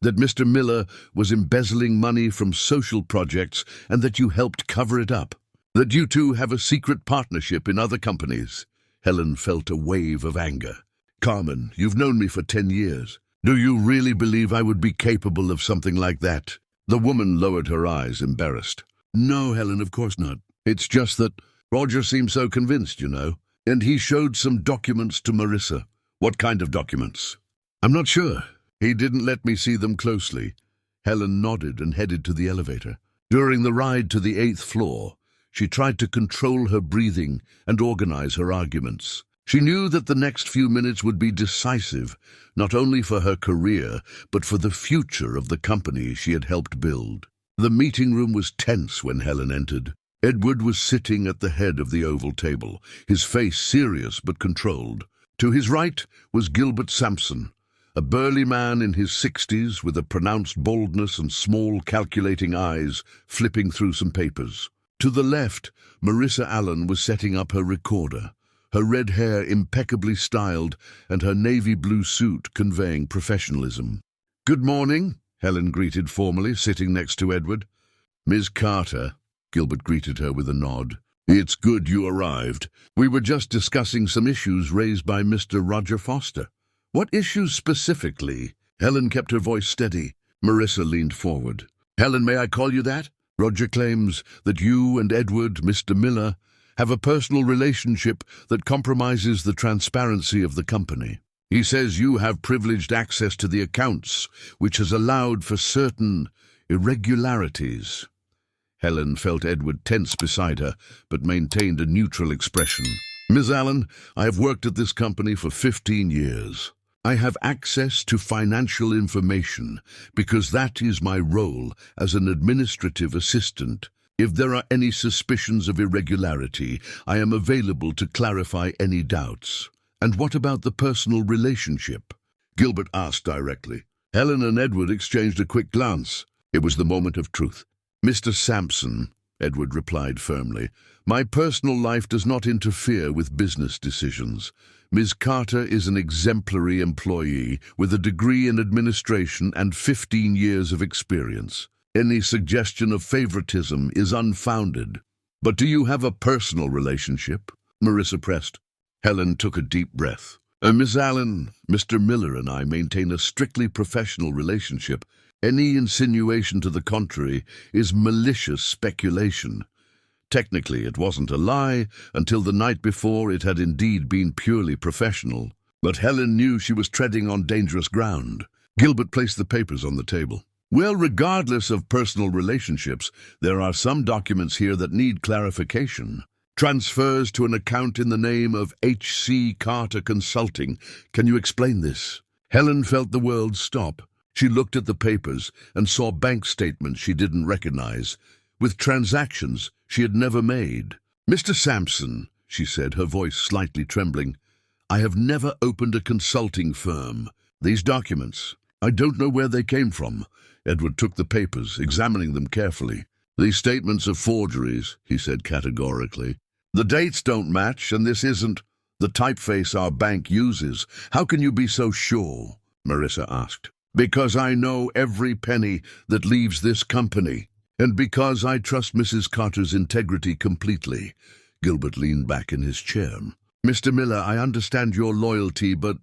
Speaker 1: "That Mr. Miller was embezzling money from social projects and that you helped cover it up. That you two have a secret partnership in other companies." Helen felt a wave of anger. "Carmen, you've known me for 10 years. Do you really believe I would be capable of something like that?" The woman lowered her eyes, embarrassed. "No, Helen, of course not. It's just that Roger seemed so convinced, you know. And he showed some documents to Marissa." "What kind of documents?" "I'm not sure. He didn't let me see them closely." Helen nodded and headed to the elevator. During the ride to the 8th floor, she tried to control her breathing and organize her arguments. She knew that the next few minutes would be decisive, not only for her career, but for the future of the company she had helped build. The meeting room was tense when Helen entered. Edward was sitting at the head of the oval table, his face serious but controlled. To his right was Gilbert Sampson, a burly man in his 60s with a pronounced baldness and small, calculating eyes, flipping through some papers. To the left, Marissa Allen was setting up her recorder, her red hair impeccably styled and her navy blue suit conveying professionalism. "Good morning," Helen greeted formally, sitting next to Edward. "Miss Carter," Gilbert greeted her with a nod. "It's good you arrived. We were just discussing some issues raised by Mr. Roger Foster." "What issues specifically?" Helen kept her voice steady. Marissa leaned forward. "Helen, may I call you that? Roger claims that you and Edward, Mr. Miller, have a personal relationship that compromises the transparency of the company. He says you have privileged access to the accounts, which has allowed for certain irregularities." Helen felt Edward tense beside her, but maintained a neutral expression. "Miss Allen, I have worked at this company for 15 years. I have access to financial information because that is my role as an administrative assistant. If there are any suspicions of irregularity, I am available to clarify any doubts." "And what about the personal relationship?" Gilbert asked directly. Helen and Edward exchanged a quick glance. It was the moment of truth. "Mr. Sampson," Edward replied firmly, "my personal life does not interfere with business decisions. Ms. Carter is an exemplary employee with a degree in administration and 15 years of experience. Any suggestion of favoritism is unfounded." "But do you have a personal relationship?" Marissa pressed. Helen took a deep breath. "Miss Allen, Mr. Miller and I maintain a strictly professional relationship. Any insinuation to the contrary is malicious speculation. Technically, it wasn't a lie until the night before it had indeed been purely professional." But Helen knew she was treading on dangerous ground. Gilbert placed the papers on the table. "Well, regardless of personal relationships, there are some documents here that need clarification. Transfers to an account in the name of H.C. Carter Consulting. Can you explain this?" Helen felt the world stop. She looked at the papers and saw bank statements she didn't recognize, with transactions she had never made. "Mr. Sampson," she said, her voice slightly trembling, "I have never opened a consulting firm. These documents, I don't know where they came from." Edward took the papers, examining them carefully. "These statements are forgeries," he said categorically. "The dates don't match, and this isn't the typeface our bank uses." "How can you be so sure?" Marissa asked. "Because I know every penny that leaves this company, and because I trust Mrs. Carter's integrity completely." Gilbert leaned back in his chair. "Mr. Miller, I understand your loyalty, but—"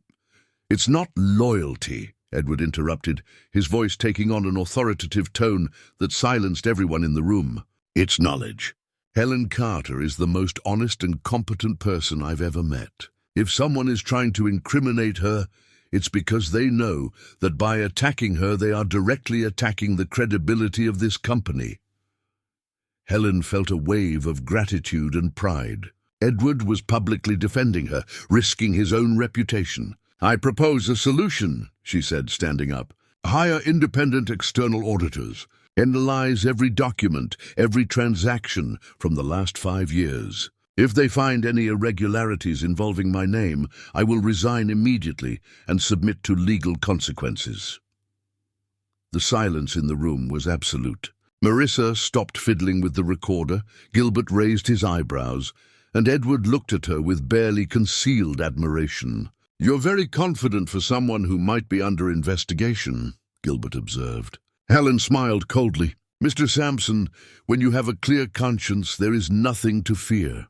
Speaker 1: "It's not loyalty," Edward interrupted, his voice taking on an authoritative tone that silenced everyone in the room. "It's knowledge. Helen Carter is the most honest and competent person I've ever met. If someone is trying to incriminate her, it's because they know that by attacking her they are directly attacking the credibility of this company." Helen felt a wave of gratitude and pride. Edward was publicly defending her, risking his own reputation. "I propose a solution," she said, standing up. "Hire independent external auditors. Analyze every document, every transaction from the last 5 years. If they find any irregularities involving my name, I will resign immediately and submit to legal consequences." The silence in the room was absolute. Marissa stopped fiddling with the recorder, Gilbert raised his eyebrows, and Edward looked at her with barely concealed admiration. "You're very confident for someone who might be under investigation," Gilbert observed. Helen smiled coldly. "Mr. Sampson, when you have a clear conscience, there is nothing to fear."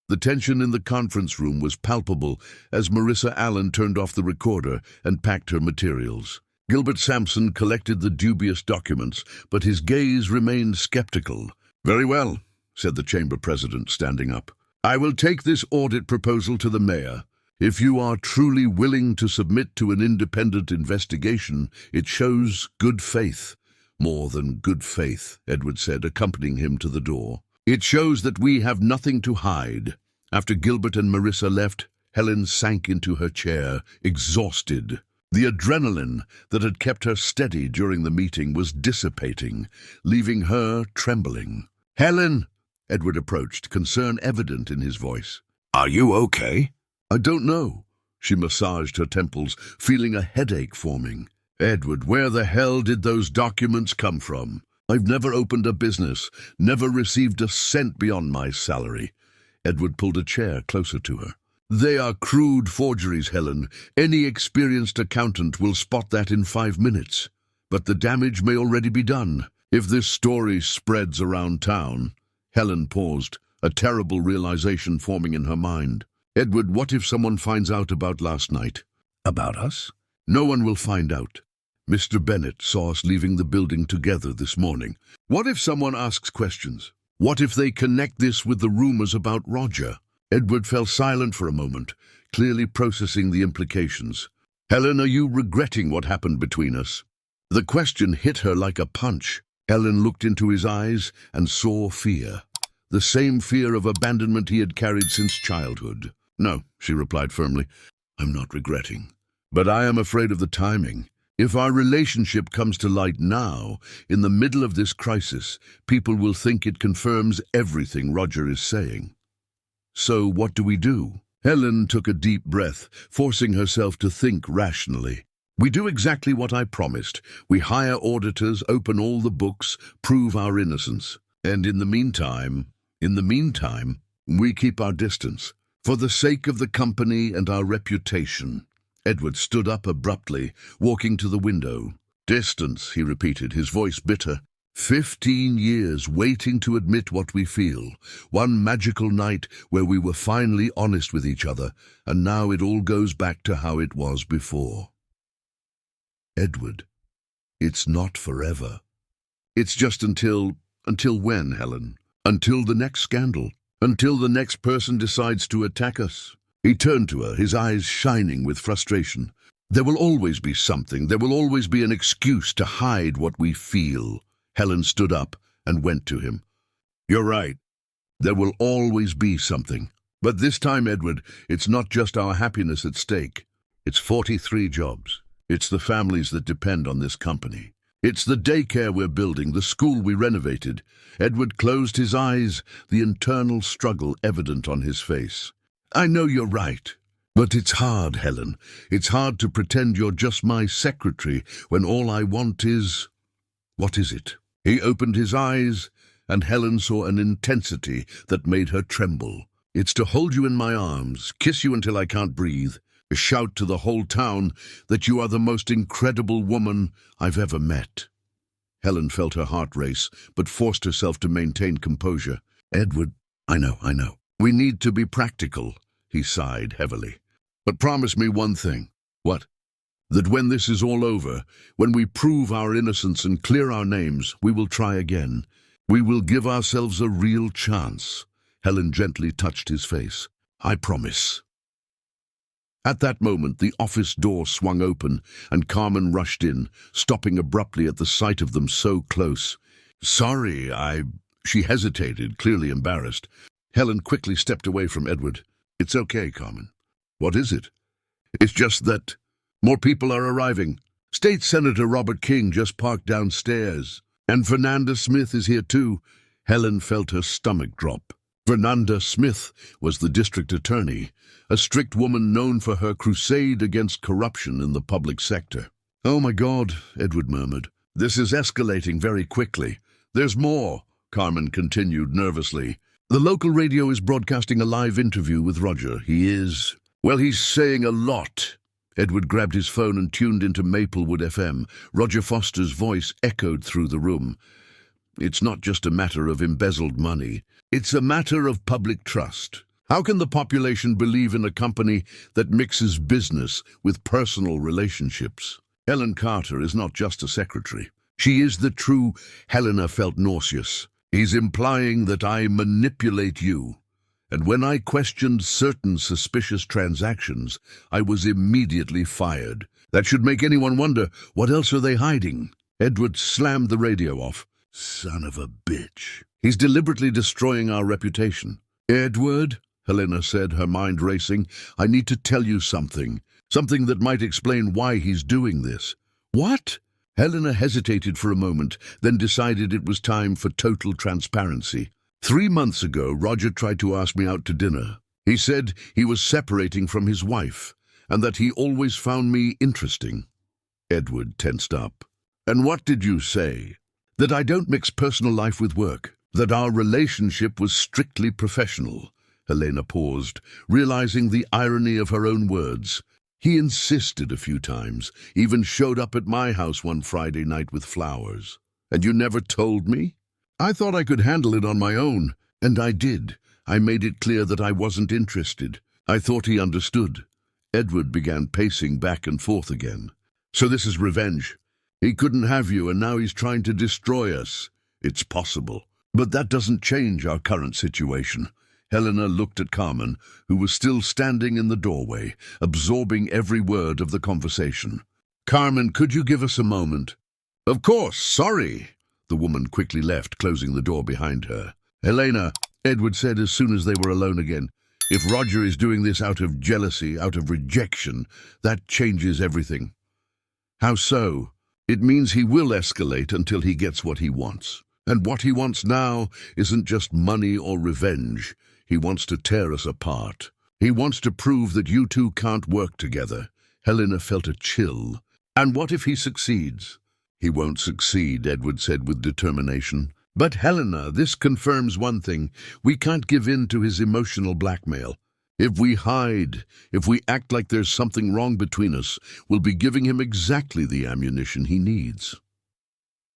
Speaker 1: The tension in the conference room was palpable as Marissa Allen turned off the recorder and packed her materials. Gilbert Sampson collected the dubious documents, but his gaze remained skeptical. "Very well," said the chamber president, standing up. "I will take this audit proposal to the mayor. If you are truly willing to submit to an independent investigation, it shows good faith." "More than good faith," Edward said, accompanying him to the door. "It shows that we have nothing to hide." After Gilbert and Marissa left, Helen sank into her chair, exhausted. The adrenaline that had kept her steady during the meeting was dissipating, leaving her trembling. "Helen!" Edward approached, concern evident in his voice. "Are you okay?" "I don't know." She massaged her temples, feeling a headache forming. "Edward, where the hell did those documents come from? I've never opened a business, never received a cent beyond my salary." Edward pulled a chair closer to her. "They are crude forgeries, Helen. Any experienced accountant will spot that in 5 minutes. but the damage may already be done. If this story spreads around town—" Helen paused, a terrible realization forming in her mind. "Edward, what if someone finds out about last night?" "About us?" "No one will find out. Mr. Bennett saw us leaving the building together this morning. What if someone asks questions? What if they connect this with the rumors about Roger?" Edward fell silent for a moment, clearly processing the implications. "Helen, are you regretting what happened between us?" The question hit her like a punch. Helen looked into his eyes and saw fear. The same fear of abandonment he had carried since childhood. "No," she replied firmly, "I'm not regretting. But I am afraid of the timing. If our relationship comes to light now, in the middle of this crisis, people will think it confirms everything Roger is saying. So what do we do?" Helen took a deep breath, forcing herself to think rationally. "We do exactly what I promised. We hire auditors, open all the books, prove our innocence. And in the meantime, we keep our distance. For the sake of the company and our reputation." Edward stood up abruptly, walking to the window. "Distance," he repeated, his voice bitter. 15 years waiting to admit what we feel. One magical night where we were finally honest with each other, and now it all goes back to how it was before." "Edward, it's not forever. It's just until when, Helen? Until the next scandal. Until the next person decides to attack us." He turned to her, his eyes shining with frustration. "There will always be something. There will always be an excuse to hide what we feel." Helen stood up and went to him. "You're right. There will always be something. But this time, Edward, it's not just our happiness at stake. It's 43 jobs. It's the families that depend on this company. It's the daycare we're building, the school we renovated." Edward closed his eyes, the internal struggle evident on his face. "I know you're right. But it's hard, Helen. It's hard to pretend you're just my secretary when all I want is—" "What is it?" He opened his eyes, and Helen saw an intensity that made her tremble. "It's to hold you in my arms, kiss you until I can't breathe, shout to the whole town that you are the most incredible woman I've ever met." Helen felt her heart race, but forced herself to maintain composure. "Edward, I know. We need to be practical," he sighed heavily. "But promise me one thing." "What?" "That when this is all over, when we prove our innocence and clear our names, we will try again. We will give ourselves a real chance." Helen gently touched his face. "I promise." At that moment, the office door swung open, and Carmen rushed in, stopping abruptly at the sight of them so close. "Sorry, She hesitated, clearly embarrassed. Helen quickly stepped away from Edward. "It's okay, Carmen." "What is it?" "It's just that more people are arriving. State Senator Robert King just parked downstairs. And Fernanda Smith is here too." Helen felt her stomach drop. Fernanda Smith was the district attorney, a strict woman known for her crusade against corruption in the public sector. "Oh my God," Edward murmured. "This is escalating very quickly." "There's more," Carmen continued nervously. "The local radio is broadcasting a live interview with Roger. He's saying a lot." Edward grabbed his phone and tuned into Maplewood FM. Roger Foster's voice echoed through the room. "It's not just a matter of embezzled money. It's a matter of public trust. How can the population believe in a company that mixes business with personal relationships? Helen Carter is not just a secretary. She is the true—" Helena felt nauseous. "He's implying that I manipulate you. And when I questioned certain suspicious transactions, I was immediately fired. That should make anyone wonder, what else are they hiding?" Edward slammed the radio off. "Son of a bitch. He's deliberately destroying our reputation." "Edward," Helena said, her mind racing, "I need to tell you something. Something that might explain why he's doing this." "What?" Helena hesitated for a moment, then decided it was time for total transparency. 3 months ago, Roger tried to ask me out to dinner. He said he was separating from his wife, and that he always found me interesting. Edward tensed up. "And what did you say?" "That I don't mix personal life with work. That our relationship was strictly professional." Helena paused, realizing the irony of her own words. He insisted a few times, even showed up at my house one Friday night with flowers. And you never told me? I thought I could handle it on my own, and I did. I made it clear that I wasn't interested. I thought he understood. Edward began pacing back and forth again. So this is revenge. He couldn't have you, and now he's trying to destroy us. It's possible. But that doesn't change our current situation. Helena looked at Carmen, who was still standing in the doorway, absorbing every word of the conversation. Carmen, could you give us a moment? Of course, sorry. The woman quickly left, closing the door behind her. Helena, Edward said as soon as they were alone again, if Roger is doing this out of jealousy, out of rejection, that changes everything. How so? It means he will escalate until he gets what he wants. And what he wants now isn't just money or revenge. He wants to tear us apart. He wants to prove that you two can't work together. Helena felt a chill. And what if he succeeds? He won't succeed, Edward said with determination. But Helena, this confirms one thing. We can't give in to his emotional blackmail. If we hide, if we act like there's something wrong between us, we'll be giving him exactly the ammunition he needs.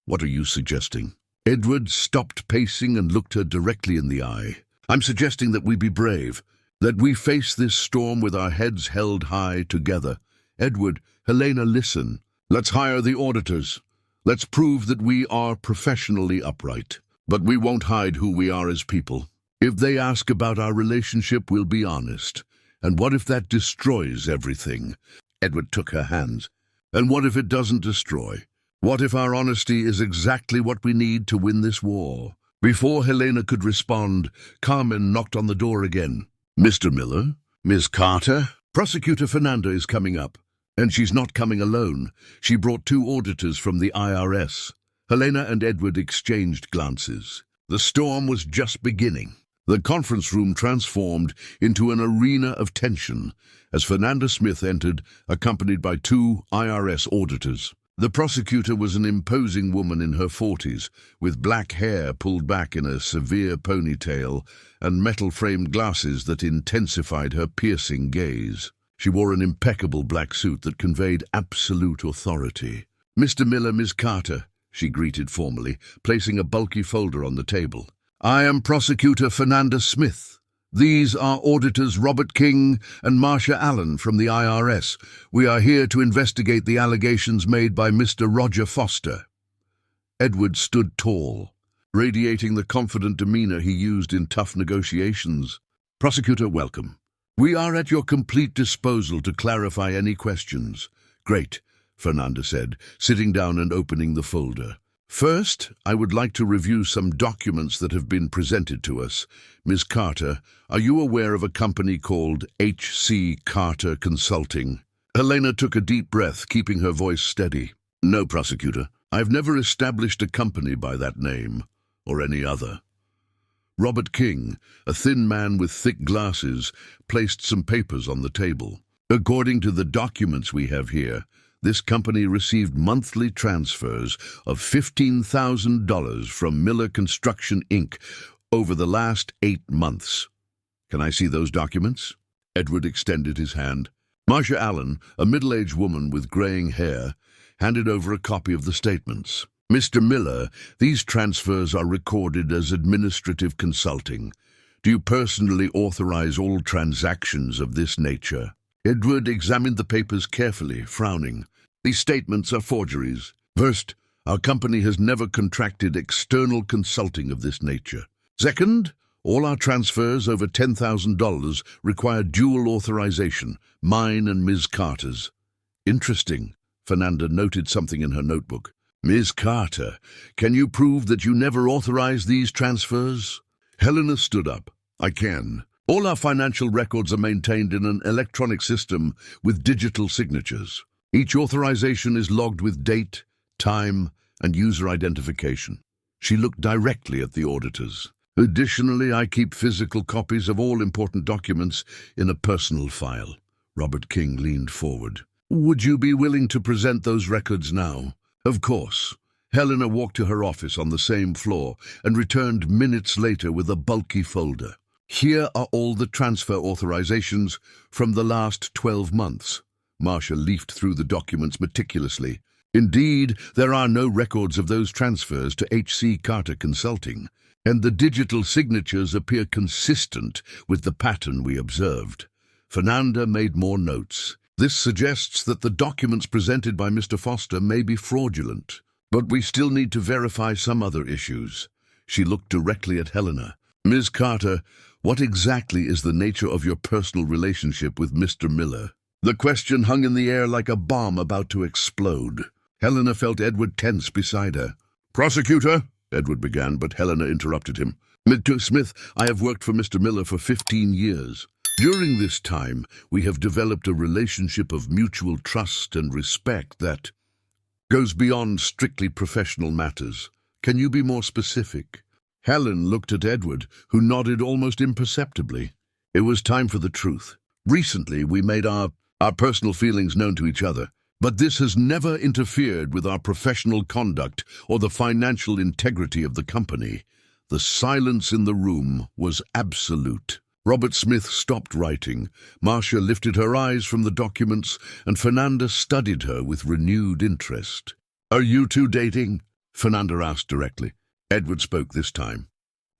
Speaker 1: What are you suggesting? Edward stopped pacing and looked her directly in the eye. I'm suggesting that we be brave, that we face this storm with our heads held high together. Edward, Helena, listen. Let's hire the auditors. Let's prove that we are professionally upright. But we won't hide who we are as people. If they ask about our relationship, we'll be honest. And what if that destroys everything? Edward took her hands. And what if it doesn't destroy? What if our honesty is exactly what we need to win this war? Before Helena could respond, Carmen knocked on the door again. Mr. Miller? Miss Carter? Prosecutor Fernanda is coming up. And she's not coming alone. She brought 2 auditors from the IRS. Helena and Edward exchanged glances. The storm was just beginning. The conference room transformed into an arena of tension as Fernanda Smith entered, accompanied by 2 IRS auditors. The prosecutor was an imposing woman in her 40s, with black hair pulled back in a severe ponytail and metal-framed glasses that intensified her piercing gaze. She wore an impeccable black suit that conveyed absolute authority. Mr. Miller, Miss Carter, she greeted formally, placing a bulky folder on the table. I am Prosecutor Fernanda Smith. These are auditors Robert King and Marcia Allen from the IRS. We are here to investigate the allegations made by Mr. Roger Foster. Edward stood tall, radiating the confident demeanor he used in tough negotiations. Prosecutor, welcome. We are at your complete disposal to clarify any questions. Great, Fernanda said, sitting down and opening the folder. First, I would like to review some documents that have been presented to us. Ms. Carter, are you aware of a company called H.C. Carter Consulting? Helena took a deep breath, keeping her voice steady. No, Prosecutor. I've never established a company by that name, or any other. Robert King, a thin man with thick glasses, placed some papers on the table. According to the documents we have here, this company received monthly transfers of $15,000 from Miller Construction, Inc. over the last 8 months. Can I see those documents? Edward extended his hand. Marcia Allen, a middle-aged woman with graying hair, handed over a copy of the statements. Mr. Miller, these transfers are recorded as administrative consulting. Do you personally authorize all transactions of this nature? Edward examined the papers carefully, frowning. These statements are forgeries. First, our company has never contracted external consulting of this nature. Second, all our transfers over $10,000 require dual authorization, mine and Ms. Carter's. Interesting. Fernanda noted something in her notebook. Ms. Carter, can you prove that you never authorized these transfers? Helena stood up. I can. All our financial records are maintained in an electronic system with digital signatures. Each authorization is logged with date, time, and user identification. She looked directly at the auditors. Additionally, I keep physical copies of all important documents in a personal file. Robert King leaned forward. Would you be willing to present those records now? Of course. Helena walked to her office on the same floor and returned minutes later with a bulky folder. Here are all the transfer authorizations from the last 12 months. Marcia leafed through the documents meticulously. Indeed, there are no records of those transfers to H.C. Carter Consulting, and the digital signatures appear consistent with the pattern we observed. Fernanda made more notes. This suggests that the documents presented by Mr. Foster may be fraudulent, but we still need to verify some other issues. She looked directly at Helena. Ms. Carter, what exactly is the nature of your personal relationship with Mr. Miller? The question hung in the air like a bomb about to explode. Helena felt Edward tense beside her. "Prosecutor," Edward began, but Helena interrupted him. "Mr. Smith, I have worked for Mr. Miller for 15 years. During this time, we have developed a relationship of mutual trust and respect that goes beyond strictly professional matters. Can you be more specific?" Helen looked at Edward, who nodded almost imperceptibly. It was time for the truth. Recently, we made our personal feelings known to each other, but this has never interfered with our professional conduct or the financial integrity of the company. The silence in the room was absolute. Robert Smith stopped writing. Marcia lifted her eyes from the documents, and Fernanda studied her with renewed interest. "Are you two dating?" Fernanda asked directly. Edward spoke this time.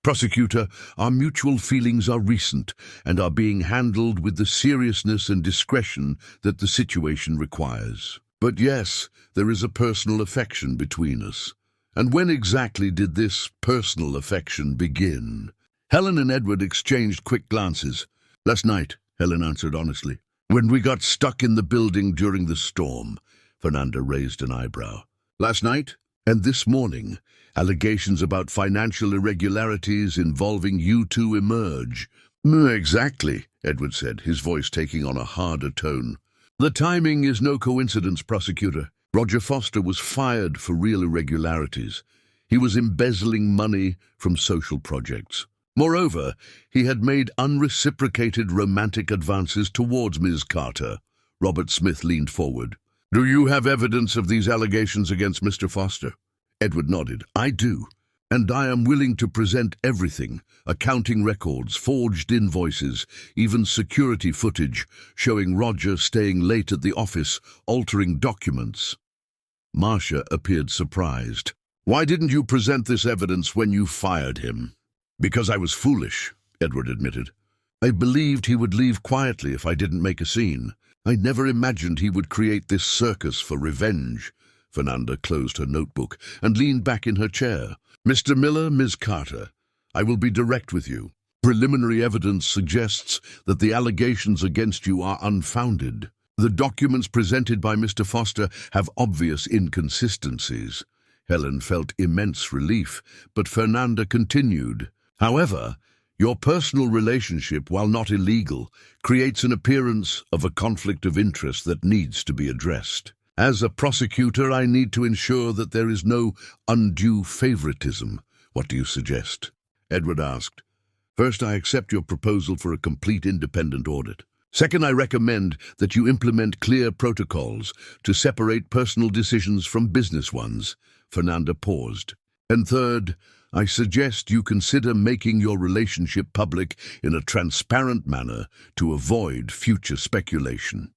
Speaker 1: "Prosecutor, our mutual feelings are recent and are being handled with the seriousness and discretion that the situation requires. But yes, there is a personal affection between us. And when exactly did this personal affection begin?" Helen and Edward exchanged quick glances. "Last night," Helen answered honestly. "When we got stuck in the building during the storm." Fernanda raised an eyebrow. "Last night? And this morning, allegations about financial irregularities involving you two emerge." "Exactly," Edward said, his voice taking on a harder tone. "The timing is no coincidence, prosecutor. Roger Foster was fired for real irregularities. He was embezzling money from social projects. Moreover, he had made unreciprocated romantic advances towards Ms. Carter." Robert Smith leaned forward. "Do you have evidence of these allegations against Mr. Foster?" Edward nodded. "I do, and I am willing to present everything: accounting records, forged invoices, even security footage showing Roger staying late at the office, altering documents." Marcia appeared surprised. "Why didn't you present this evidence when you fired him?" "Because I was foolish," Edward admitted. "I believed he would leave quietly if I didn't make a scene. I never imagined he would create this circus for revenge." Fernanda closed her notebook and leaned back in her chair. "Mr. Miller, Ms. Carter, I will be direct with you. Preliminary evidence suggests that the allegations against you are unfounded. The documents presented by Mr. Foster have obvious inconsistencies." Helen felt immense relief, but Fernanda continued. "However, your personal relationship, while not illegal, creates an appearance of a conflict of interest that needs to be addressed. As a prosecutor, I need to ensure that there is no undue favoritism. What do you suggest?" Edward asked. "First, I accept your proposal for a complete independent audit. Second, I recommend that you implement clear protocols to separate personal decisions from business ones." Fernanda paused. "And third, I suggest you consider making your relationship public in a transparent manner to avoid future speculation."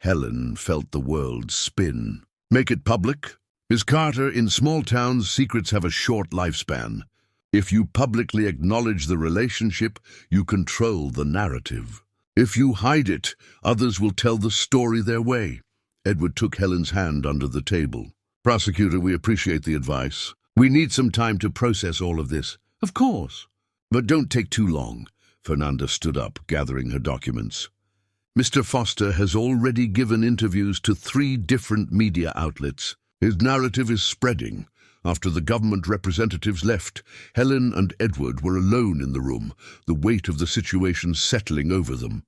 Speaker 1: Helen felt the world spin. "Make it public? Ms. Carter, in small towns, secrets have a short lifespan. If you publicly acknowledge the relationship, you control the narrative. If you hide it, others will tell the story their way." Edward took Helen's hand under the table. "Prosecutor, we appreciate the advice. We need some time to process all of this." "Of course. But don't take too long." Fernanda stood up, gathering her documents. "Mr. Foster has already given interviews to 3 different media outlets. His narrative is spreading. After the government representatives left, Helen and Edward were alone in the room, the weight of the situation settling over them.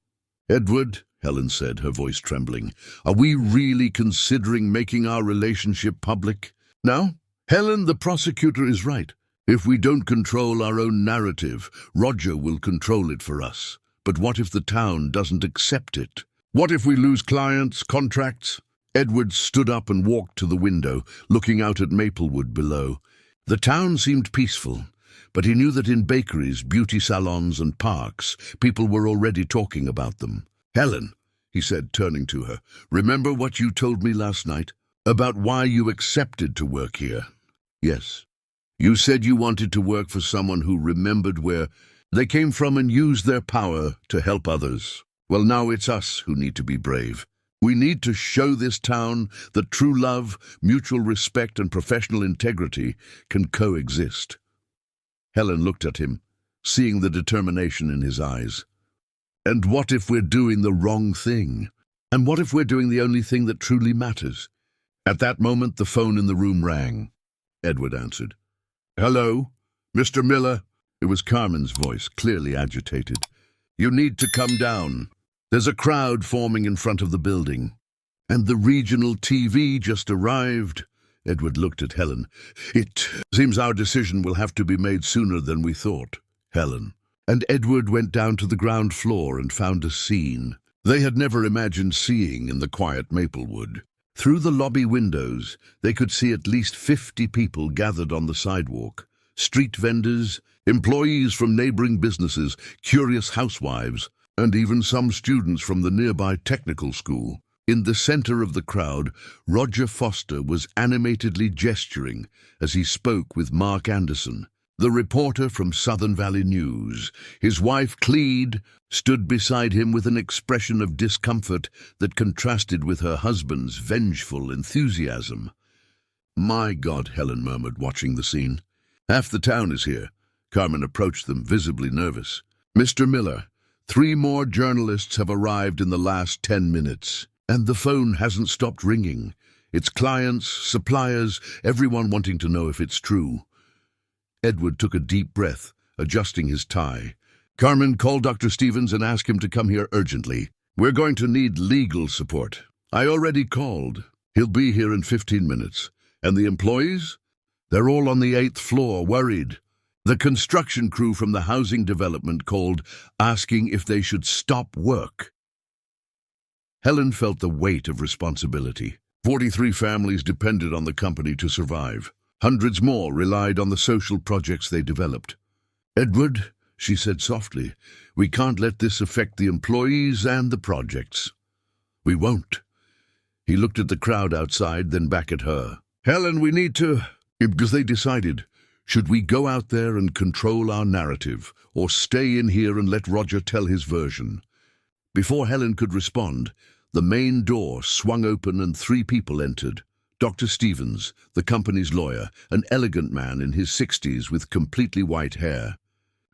Speaker 1: "Edward," Helen said, her voice trembling, "are we really considering making our relationship public now?" "Helen, the prosecutor is right. If we don't control our own narrative, Roger will control it for us. But what if the town doesn't accept it? What if we lose clients, contracts?" Edward stood up and walked to the window, looking out at Maplewood below. The town seemed peaceful, but he knew that in bakeries, beauty salons and parks, people were already talking about them. "Helen," he said, turning to her. "Remember what you told me last night? About why you accepted to work here?" "Yes. You said you wanted to work for someone who remembered where they came from and used their power to help others. Well, now it's us who need to be brave. We need to show this town that true love, mutual respect, and professional integrity can coexist." Helen looked at him, seeing the determination in his eyes. "And what if we're doing the wrong thing? And what if we're doing the only thing that truly matters?" At that moment, the phone in the room rang. Edward answered. "Hello, Mr. Miller?" It was Carmen's voice, clearly agitated. "You need to come down. There's a crowd forming in front of the building. And the regional TV just arrived." Edward looked at Helen. "It seems our decision will have to be made sooner than we thought." Helen and Edward went down to the ground floor and found a scene they had never imagined seeing in the quiet Maplewood. Through the lobby windows, they could see at least 50 people gathered on the sidewalk. Street vendors, employees from neighboring businesses, curious housewives, and even some students from the nearby technical school. In the center of the crowd, Roger Foster was animatedly gesturing as he spoke with Mark Anderson, the reporter from Southern Valley News. His wife, Cleed, stood beside him with an expression of discomfort that contrasted with her husband's vengeful enthusiasm. "My God," Helen murmured, watching the scene. "Half the town is here." Carmen approached them, visibly nervous. "Mr. Miller, 3 more journalists have arrived in the last 10 minutes. And the phone hasn't stopped ringing. It's clients, suppliers, everyone wanting to know if it's true." Edward took a deep breath, adjusting his tie. "Carmen, call Dr. Stevens and ask him to come here urgently. We're going to need legal support." "I already called. He'll be here in 15 minutes. And the employees? They're all on the 8th floor, worried. The construction crew from the housing development called, asking if they should stop work." Helen felt the weight of responsibility. 43 families depended on the company to survive. Hundreds more relied on the social projects they developed. "Edward," she said softly, "we can't let this affect the employees and the projects." "We won't." He looked at the crowd outside, then back at her. "Helen, we need to..." Because they decided, should we go out there and control our narrative, or stay in here and let Roger tell his version? Before Helen could respond, the main door swung open and 3 people entered. Dr. Stevens, the company's lawyer, an elegant man in his 60s with completely white hair.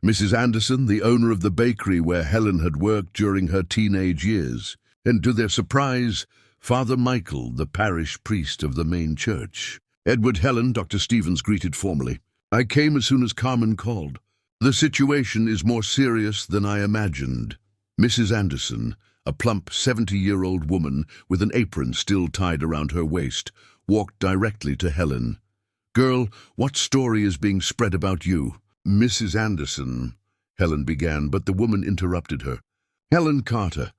Speaker 1: Mrs. Anderson, the owner of the bakery where Helen had worked during her teenage years. And to their surprise, Father Michael, the parish priest of the main church. "Edward, Helen," Dr. Stevens greeted formally. "I came as soon as Carmen called. The situation is more serious than I imagined." Mrs. Anderson, a plump 70-year-old woman with an apron still tied around her waist, walked directly to Helen. "Girl, what story is being spread about you?" "Mrs. Anderson," Helen began, but the woman interrupted her. "Helen Carter,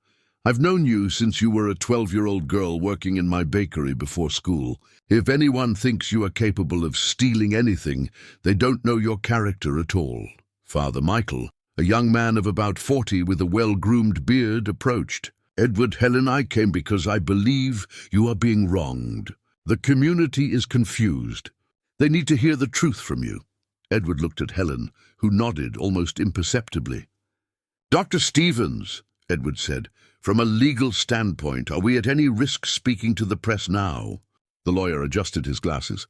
Speaker 1: I've known you since you were a 12-year-old girl working in my bakery before school. If anyone thinks you are capable of stealing anything, they don't know your character at all." Father Michael, a young man of about 40 with a well-groomed beard, approached. "Edward, Helen, I came because I believe you are being wronged. The community is confused. They need to hear the truth from you." Edward looked at Helen, who nodded almost imperceptibly. "Dr. Stevens," Edward said, "from a legal standpoint, are we at any risk speaking to the press now?" The lawyer adjusted his glasses.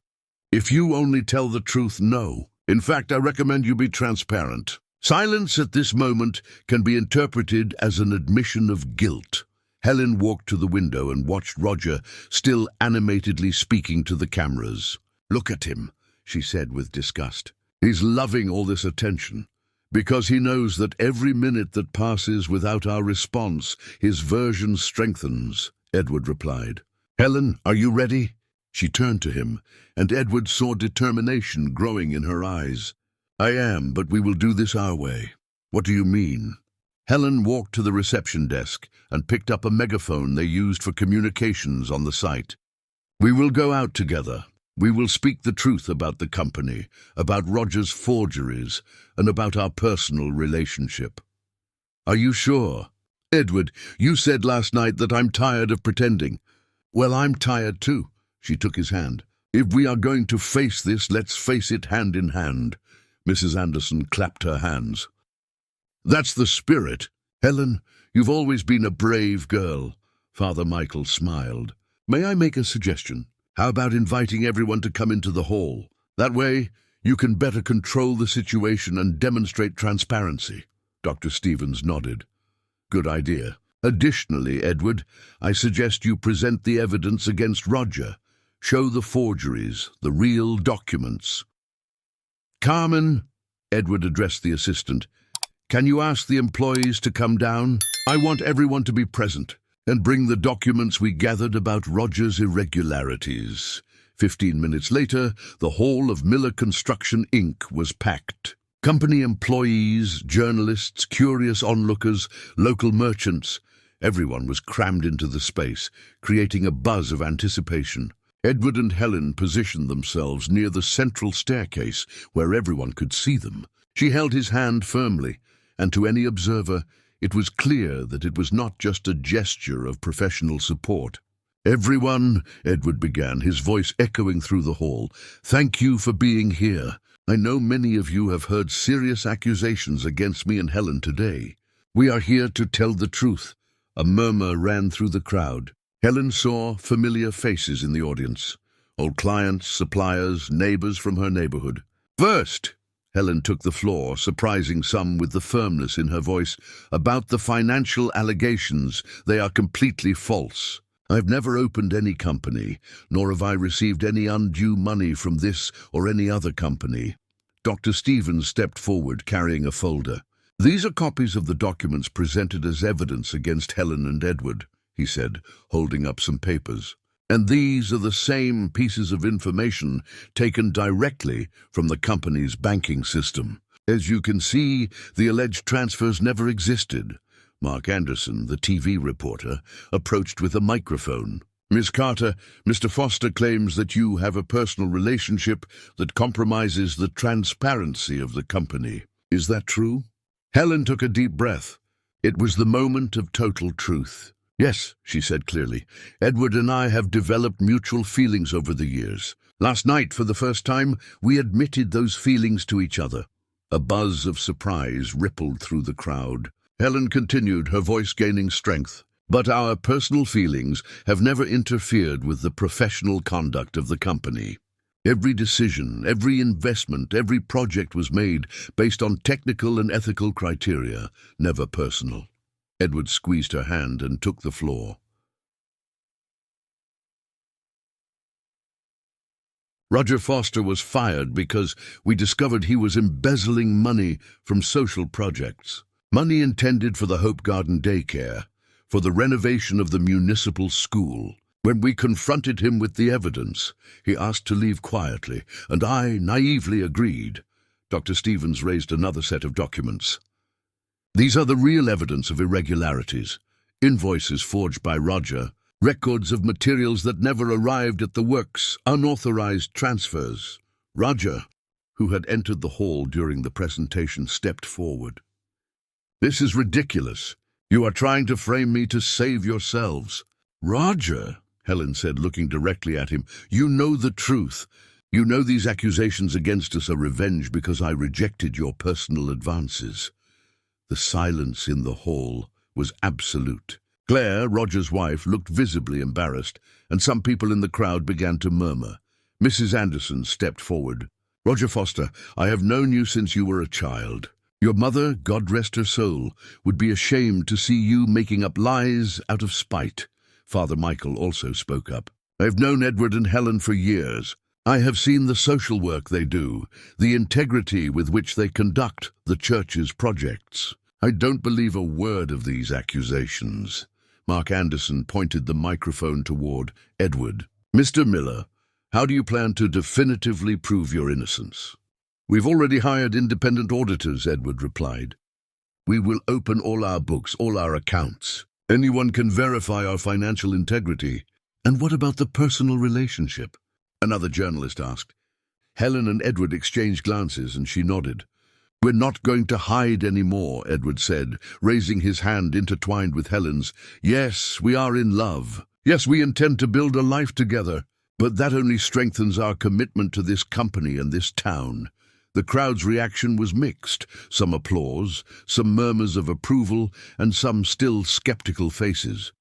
Speaker 1: "If you only tell the truth, no. In fact, I recommend you be transparent. Silence at this moment can be interpreted as an admission of guilt." Helen walked to the window and watched Roger, still animatedly speaking to the cameras. "Look at him," she said with disgust. "He's loving all this attention. Because he knows that every minute that passes without our response, his version strengthens," Edward replied. "Helen, are you ready?" She turned to him, and Edward saw determination growing in her eyes. "I am, but we will do this our way." "What do you mean?" Helen walked to the reception desk and picked up a megaphone they used for communications on the site. "We will go out together. We will speak the truth about the company, about Roger's forgeries, and about our personal relationship." "Are you sure?" Edward, you said last night that I'm tired of pretending. Well, I'm tired too. She took his hand. If we are going to face this, let's face it hand in hand. Mrs. Anderson clapped her hands. That's the spirit. Helen, you've always been a brave girl. Father Michael smiled. May I make a suggestion? How about inviting everyone to come into the hall? That way, you can better control the situation and demonstrate transparency. Dr. Stevens nodded. Good idea. Additionally, Edward, I suggest you present the evidence against Roger. Show the forgeries, the real documents. Carmen, Edward addressed the assistant, can you ask the employees to come down? I want everyone to be present and bring the documents we gathered about Roger's irregularities. 15 minutes later, the hall of Miller Construction, Inc. was packed. Company employees, journalists, curious onlookers, local merchants, everyone was crammed into the space, creating a buzz of anticipation. Edward and Helen positioned themselves near the central staircase where everyone could see them. She held his hand firmly, and to any observer, it was clear that it was not just a gesture of professional support. Everyone, Edward began, his voice echoing through the hall, thank you for being here. I know many of you have heard serious accusations against me and Helen today. We are here to tell the truth. A murmur ran through the crowd. Helen saw familiar faces in the audience. Old clients, suppliers, neighbors from her neighborhood. First, Helen took the floor, surprising some with the firmness in her voice. About the financial allegations, they are completely false. I've never opened any company, nor have I received any undue money from this or any other company. Dr. Stevens stepped forward, carrying a folder. These are copies of the documents presented as evidence against Helen and Edward, he said, holding up some papers. And these are the same pieces of information taken directly from the company's banking system. As you can see, the alleged transfers never existed. Mark Anderson, the TV reporter, approached with a microphone. Miss Carter, Mr. Foster claims that you have a personal relationship that compromises the transparency of the company. Is that true? Helen took a deep breath. It was the moment of total truth. Yes, she said clearly. Edward and I have developed mutual feelings over the years. Last night, for the first time, we admitted those feelings to each other. A buzz of surprise rippled through the crowd. Helen continued, her voice gaining strength. But our personal feelings have never interfered with the professional conduct of the company. Every decision, every investment, every project was made based on technical and ethical criteria, never personal. Edward squeezed her hand and took the floor. Roger Foster was fired because we discovered he was embezzling money from social projects. Money intended for the Hope Garden daycare, for the renovation of the municipal school. When we confronted him with the evidence, he asked to leave quietly, and I naively agreed. Dr. Stevens raised another set of documents. These are the real evidence of irregularities. Invoices forged by Roger, records of materials that never arrived at the works, unauthorized transfers. Roger, who had entered the hall during the presentation, stepped forward. This is ridiculous. You are trying to frame me to save yourselves. Roger, Helen said, looking directly at him, you know the truth. You know these accusations against us are revenge because I rejected your personal advances. The silence in the hall was absolute. Claire, Roger's wife, looked visibly embarrassed, and some people in the crowd began to murmur. Mrs. Anderson stepped forward. Roger Foster, I have known you since you were a child. Your mother, God rest her soul, would be ashamed to see you making up lies out of spite. Father Michael also spoke up. I've known Edward and Helen for years. I have seen the social work they do, the integrity with which they conduct the church's projects. I don't believe a word of these accusations. Mark Anderson pointed the microphone toward Edward. Mr. Miller, how do you plan to definitively prove your innocence? We've already hired independent auditors, Edward replied. We will open all our books, all our accounts. Anyone can verify our financial integrity. And what about the personal relationship? Another journalist asked. Helen and Edward exchanged glances, and she nodded. "We're not going to hide anymore," Edward said, raising his hand intertwined with Helen's. "Yes, we are in love. Yes, we intend to build a life together. But that only strengthens our commitment to this company and this town." The crowd's reaction was mixed, some applause, some murmurs of approval, and some still skeptical faces.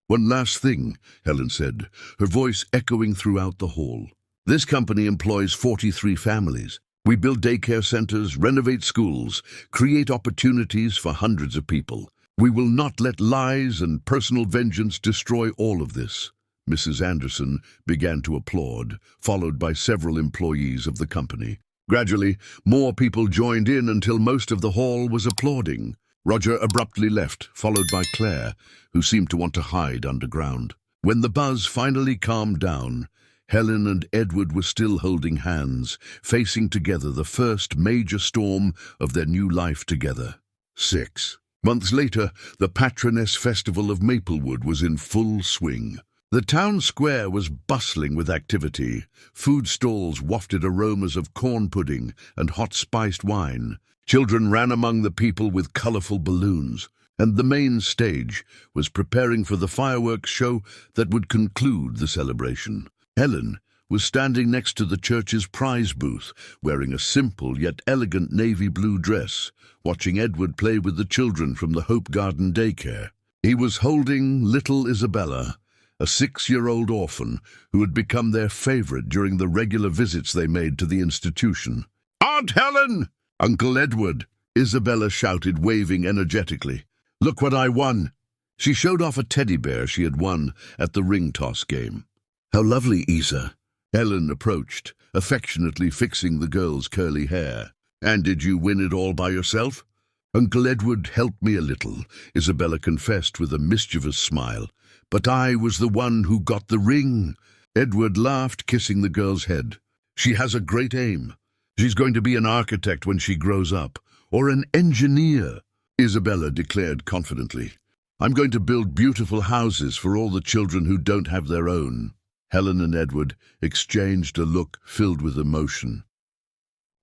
Speaker 1: "One last thing," Helen said, her voice echoing throughout the hall. "This company employs 43 families. We build daycare centers, renovate schools, create opportunities for hundreds of people. We will not let lies and personal vengeance destroy all of this." Mrs. Anderson began to applaud, followed by several employees of the company. Gradually, more people joined in until most of the hall was applauding. Roger abruptly left, followed by Claire, who seemed to want to hide underground. When the buzz finally calmed down, Helen and Edward were still holding hands, facing together the first major storm of their new life together. 6 months later, the Patroness Festival of Maplewood was in full swing. The town square was bustling with activity. Food stalls wafted aromas of corn pudding and hot spiced wine. Children ran among the people with colorful balloons, and the main stage was preparing for the fireworks show that would conclude the celebration. Helen was standing next to the church's prize booth, wearing a simple yet elegant navy blue dress, watching Edward play with the children from the Hope Garden daycare. He was holding little Isabella, a 6-year-old orphan who had become their favorite during the regular visits they made to the institution. "Aunt Helen! Uncle Edward!" Isabella shouted, waving energetically. "Look what I won!" She showed off a teddy bear she had won at the ring toss game. "How lovely, Isa!" Helen approached, affectionately fixing the girl's curly hair. "And did you win it all by yourself?" "Uncle Edward helped me a little," Isabella confessed with a mischievous smile. "But I was the one who got the ring." Edward laughed, kissing the girl's head. "She has a great aim. She's going to be an architect when she grows up, or an engineer," Isabella declared confidently. "I'm going to build beautiful houses for all the children who don't have their own." Helen and Edward exchanged a look filled with emotion.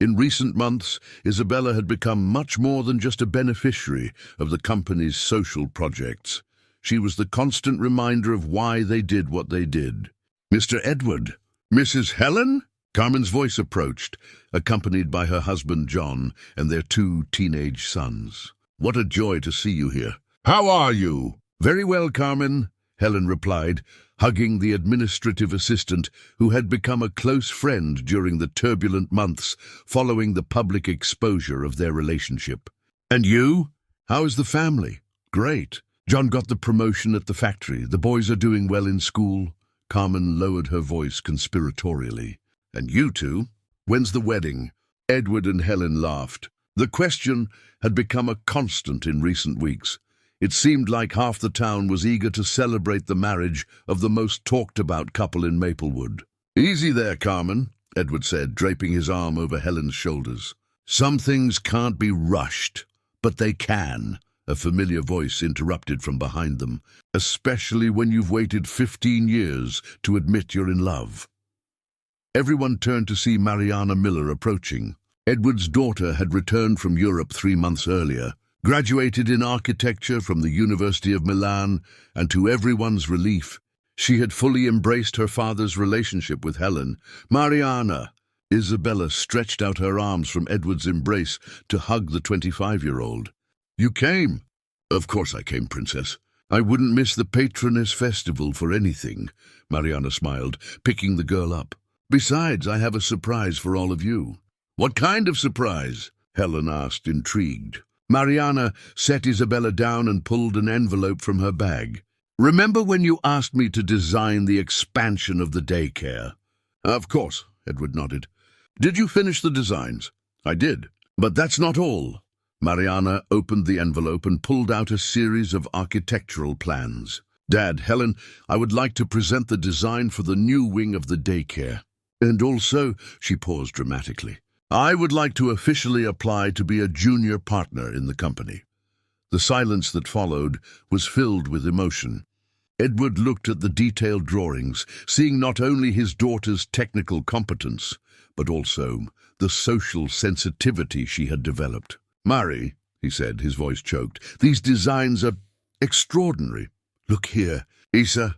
Speaker 1: In recent months, Isabella had become much more than just a beneficiary of the company's social projects. She was the constant reminder of why they did what they did. "Mr. Edward, Mrs. Helen?" Carmen's voice approached, accompanied by her husband John and their 2 teenage sons. "What a joy to see you here." "How are you?" "Very well, Carmen," Helen replied, hugging the administrative assistant who had become a close friend during the turbulent months following the public exposure of their relationship. "And you? How is the family?" "Great. John got the promotion at the factory. The boys are doing well in school." Carmen lowered her voice conspiratorially. "And you two? When's the wedding?" Edward and Helen laughed. The question had become a constant in recent weeks. It seemed like half the town was eager to celebrate the marriage of the most talked-about couple in Maplewood. "Easy there, Carmen," Edward said, draping his arm over Helen's shoulders. "Some things can't be rushed, but they can," a familiar voice interrupted from behind them, "especially when you've waited 15 years to admit you're in love." Everyone turned to see Mariana Miller approaching. Edward's daughter had returned from Europe 3 months earlier, graduated in architecture from the University of Milan, and to everyone's relief, she had fully embraced her father's relationship with Helen. "Mariana!" Isabella stretched out her arms from Edward's embrace to hug the 25-year-old. "You came?" "Of course I came, Princess. I wouldn't miss the Patroness Festival for anything," Mariana smiled, picking the girl up. "Besides, I have a surprise for all of you." "What kind of surprise?" Helen asked, intrigued. Mariana set Isabella down and pulled an envelope from her bag. "Remember when you asked me to design the expansion of the daycare?" "Of course," Edward nodded. "Did you finish the designs?" "I did. But that's not all." Mariana opened the envelope and pulled out a series of architectural plans. "Dad, Helen, I would like to present the design for the new wing of the daycare. And also," she paused dramatically, "I would like to officially apply to be a junior partner in the company." The silence that followed was filled with emotion. Edward looked at the detailed drawings, seeing not only his daughter's technical competence, but also the social sensitivity she had developed. "Mary," he said, his voice choked, "these designs are extraordinary. Look here." "Isa,"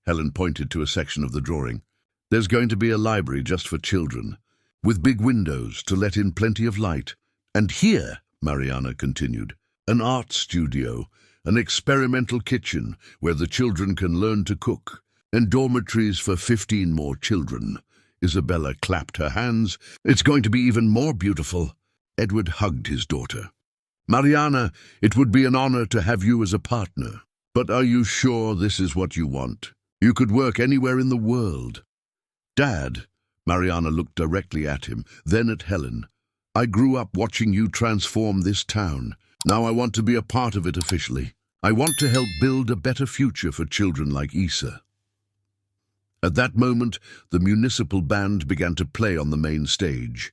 Speaker 1: Helen pointed to a section of the drawing. "There's going to be a library just for children, with big windows to let in plenty of light. And here," Mariana continued, "an art studio, an experimental kitchen where the children can learn to cook, and dormitories for 15 more children." Isabella clapped her hands. "It's going to be even more beautiful." Edward hugged his daughter. "Mariana, it would be an honor to have you as a partner. But are you sure this is what you want? You could work anywhere in the world." "Dad," Mariana looked directly at him, then at Helen, "I grew up watching you transform this town. Now I want to be a part of it officially. I want to help build a better future for children like Isa." At that moment, the municipal band began to play on the main stage,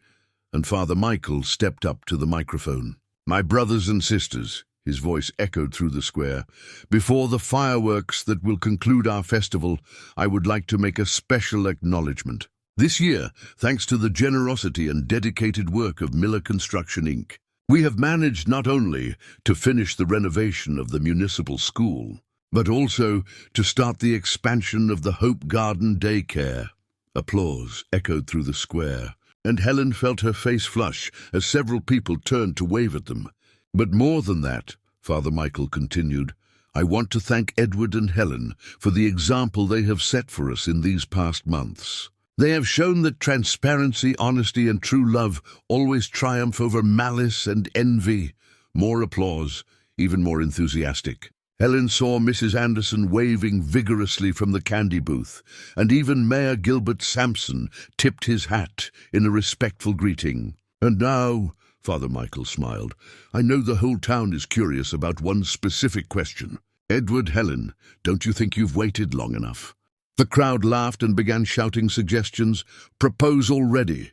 Speaker 1: and Father Michael stepped up to the microphone. "My brothers and sisters," his voice echoed through the square, "before the fireworks that will conclude our festival, I would like to make a special acknowledgement. This year, thanks to the generosity and dedicated work of Miller Construction, Inc., we have managed not only to finish the renovation of the municipal school, but also to start the expansion of the Hope Garden daycare." Applause echoed through the square, and Helen felt her face flush as several people turned to wave at them. "But more than that," Father Michael continued, "I want to thank Edward and Helen for the example they have set for us in these past months. They have shown that transparency, honesty, and true love always triumph over malice and envy." More applause, even more enthusiastic. Helen saw Mrs. Anderson waving vigorously from the candy booth, and even Mayor Gilbert Sampson tipped his hat in a respectful greeting. "And now," Father Michael smiled, "I know the whole town is curious about one specific question. Edward, Helen, don't you think you've waited long enough?" The crowd laughed and began shouting suggestions. "Propose already."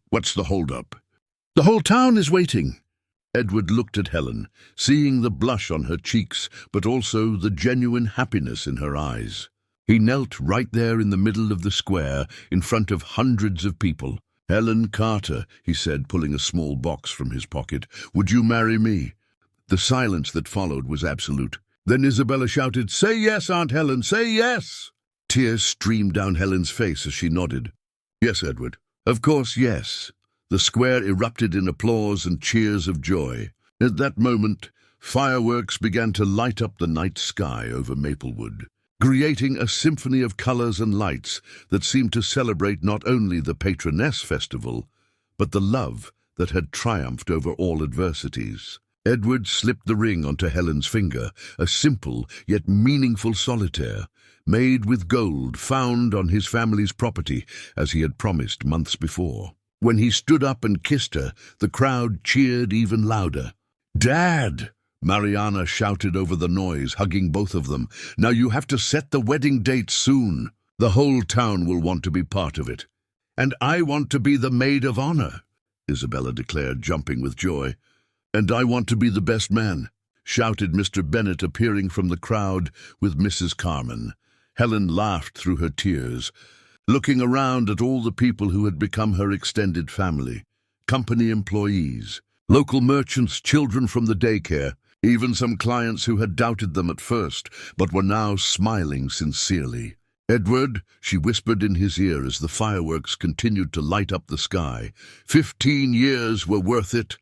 Speaker 1: "What's the hold-up?" "The whole town is waiting." Edward looked at Helen, seeing the blush on her cheeks, but also the genuine happiness in her eyes. He knelt right there in the middle of the square, in front of hundreds of people. "Helen Carter," he said, pulling a small box from his pocket, "would you marry me?" The silence that followed was absolute. Then Isabella shouted, "Say yes, Aunt Helen, say yes!" Tears streamed down Helen's face as she nodded. "Yes, Edward. Of course, yes." The square erupted in applause and cheers of joy. At that moment, fireworks began to light up the night sky over Maplewood, creating a symphony of colors and lights that seemed to celebrate not only the Patroness Festival, but the love that had triumphed over all adversities. Edward slipped the ring onto Helen's finger, a simple yet meaningful solitaire, made with gold found on his family's property, as he had promised months before. When he stood up and kissed her, the crowd cheered even louder. "Dad!" Mariana shouted over the noise, hugging both of them. "Now you have to set the wedding date soon. The whole town will want to be part of it." "And I want to be the maid of honor," Isabella declared, jumping with joy. "And I want to be the best man," shouted Mr. Bennet, appearing from the crowd with Mrs. Carmen. Helen laughed through her tears, looking around at all the people who had become her extended family, company employees, local merchants, children from the daycare, even some clients who had doubted them at first, but were now smiling sincerely. "Edward," she whispered in his ear as the fireworks continued to light up the sky, 15 years were worth it."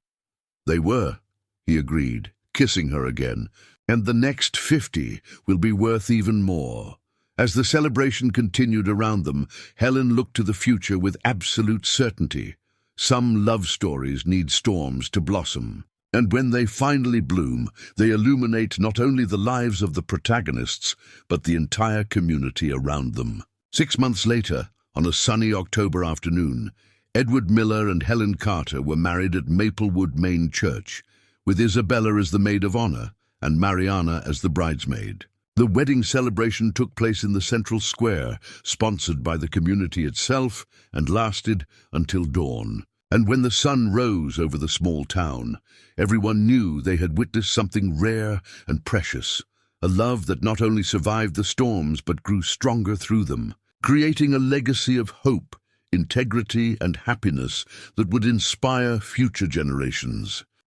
Speaker 1: "They were," he agreed, kissing her again, "and the next 50 will be worth even more." As the celebration continued around them, Helen looked to the future with absolute certainty. Some love stories need storms to blossom, and when they finally bloom, they illuminate not only the lives of the protagonists, but the entire community around them. 6 months later, on a sunny October afternoon, Edward Miller and Helen Carter were married at Maplewood Main Church, with Isabella as the maid of honor and Mariana as the bridesmaid. The wedding celebration took place in the central square, sponsored by the community itself, and lasted until dawn. And when the sun rose over the small town, everyone knew they had witnessed something rare and precious, a love that not only survived the storms but grew stronger through them, creating a legacy of hope, integrity, and happiness that would inspire future generations.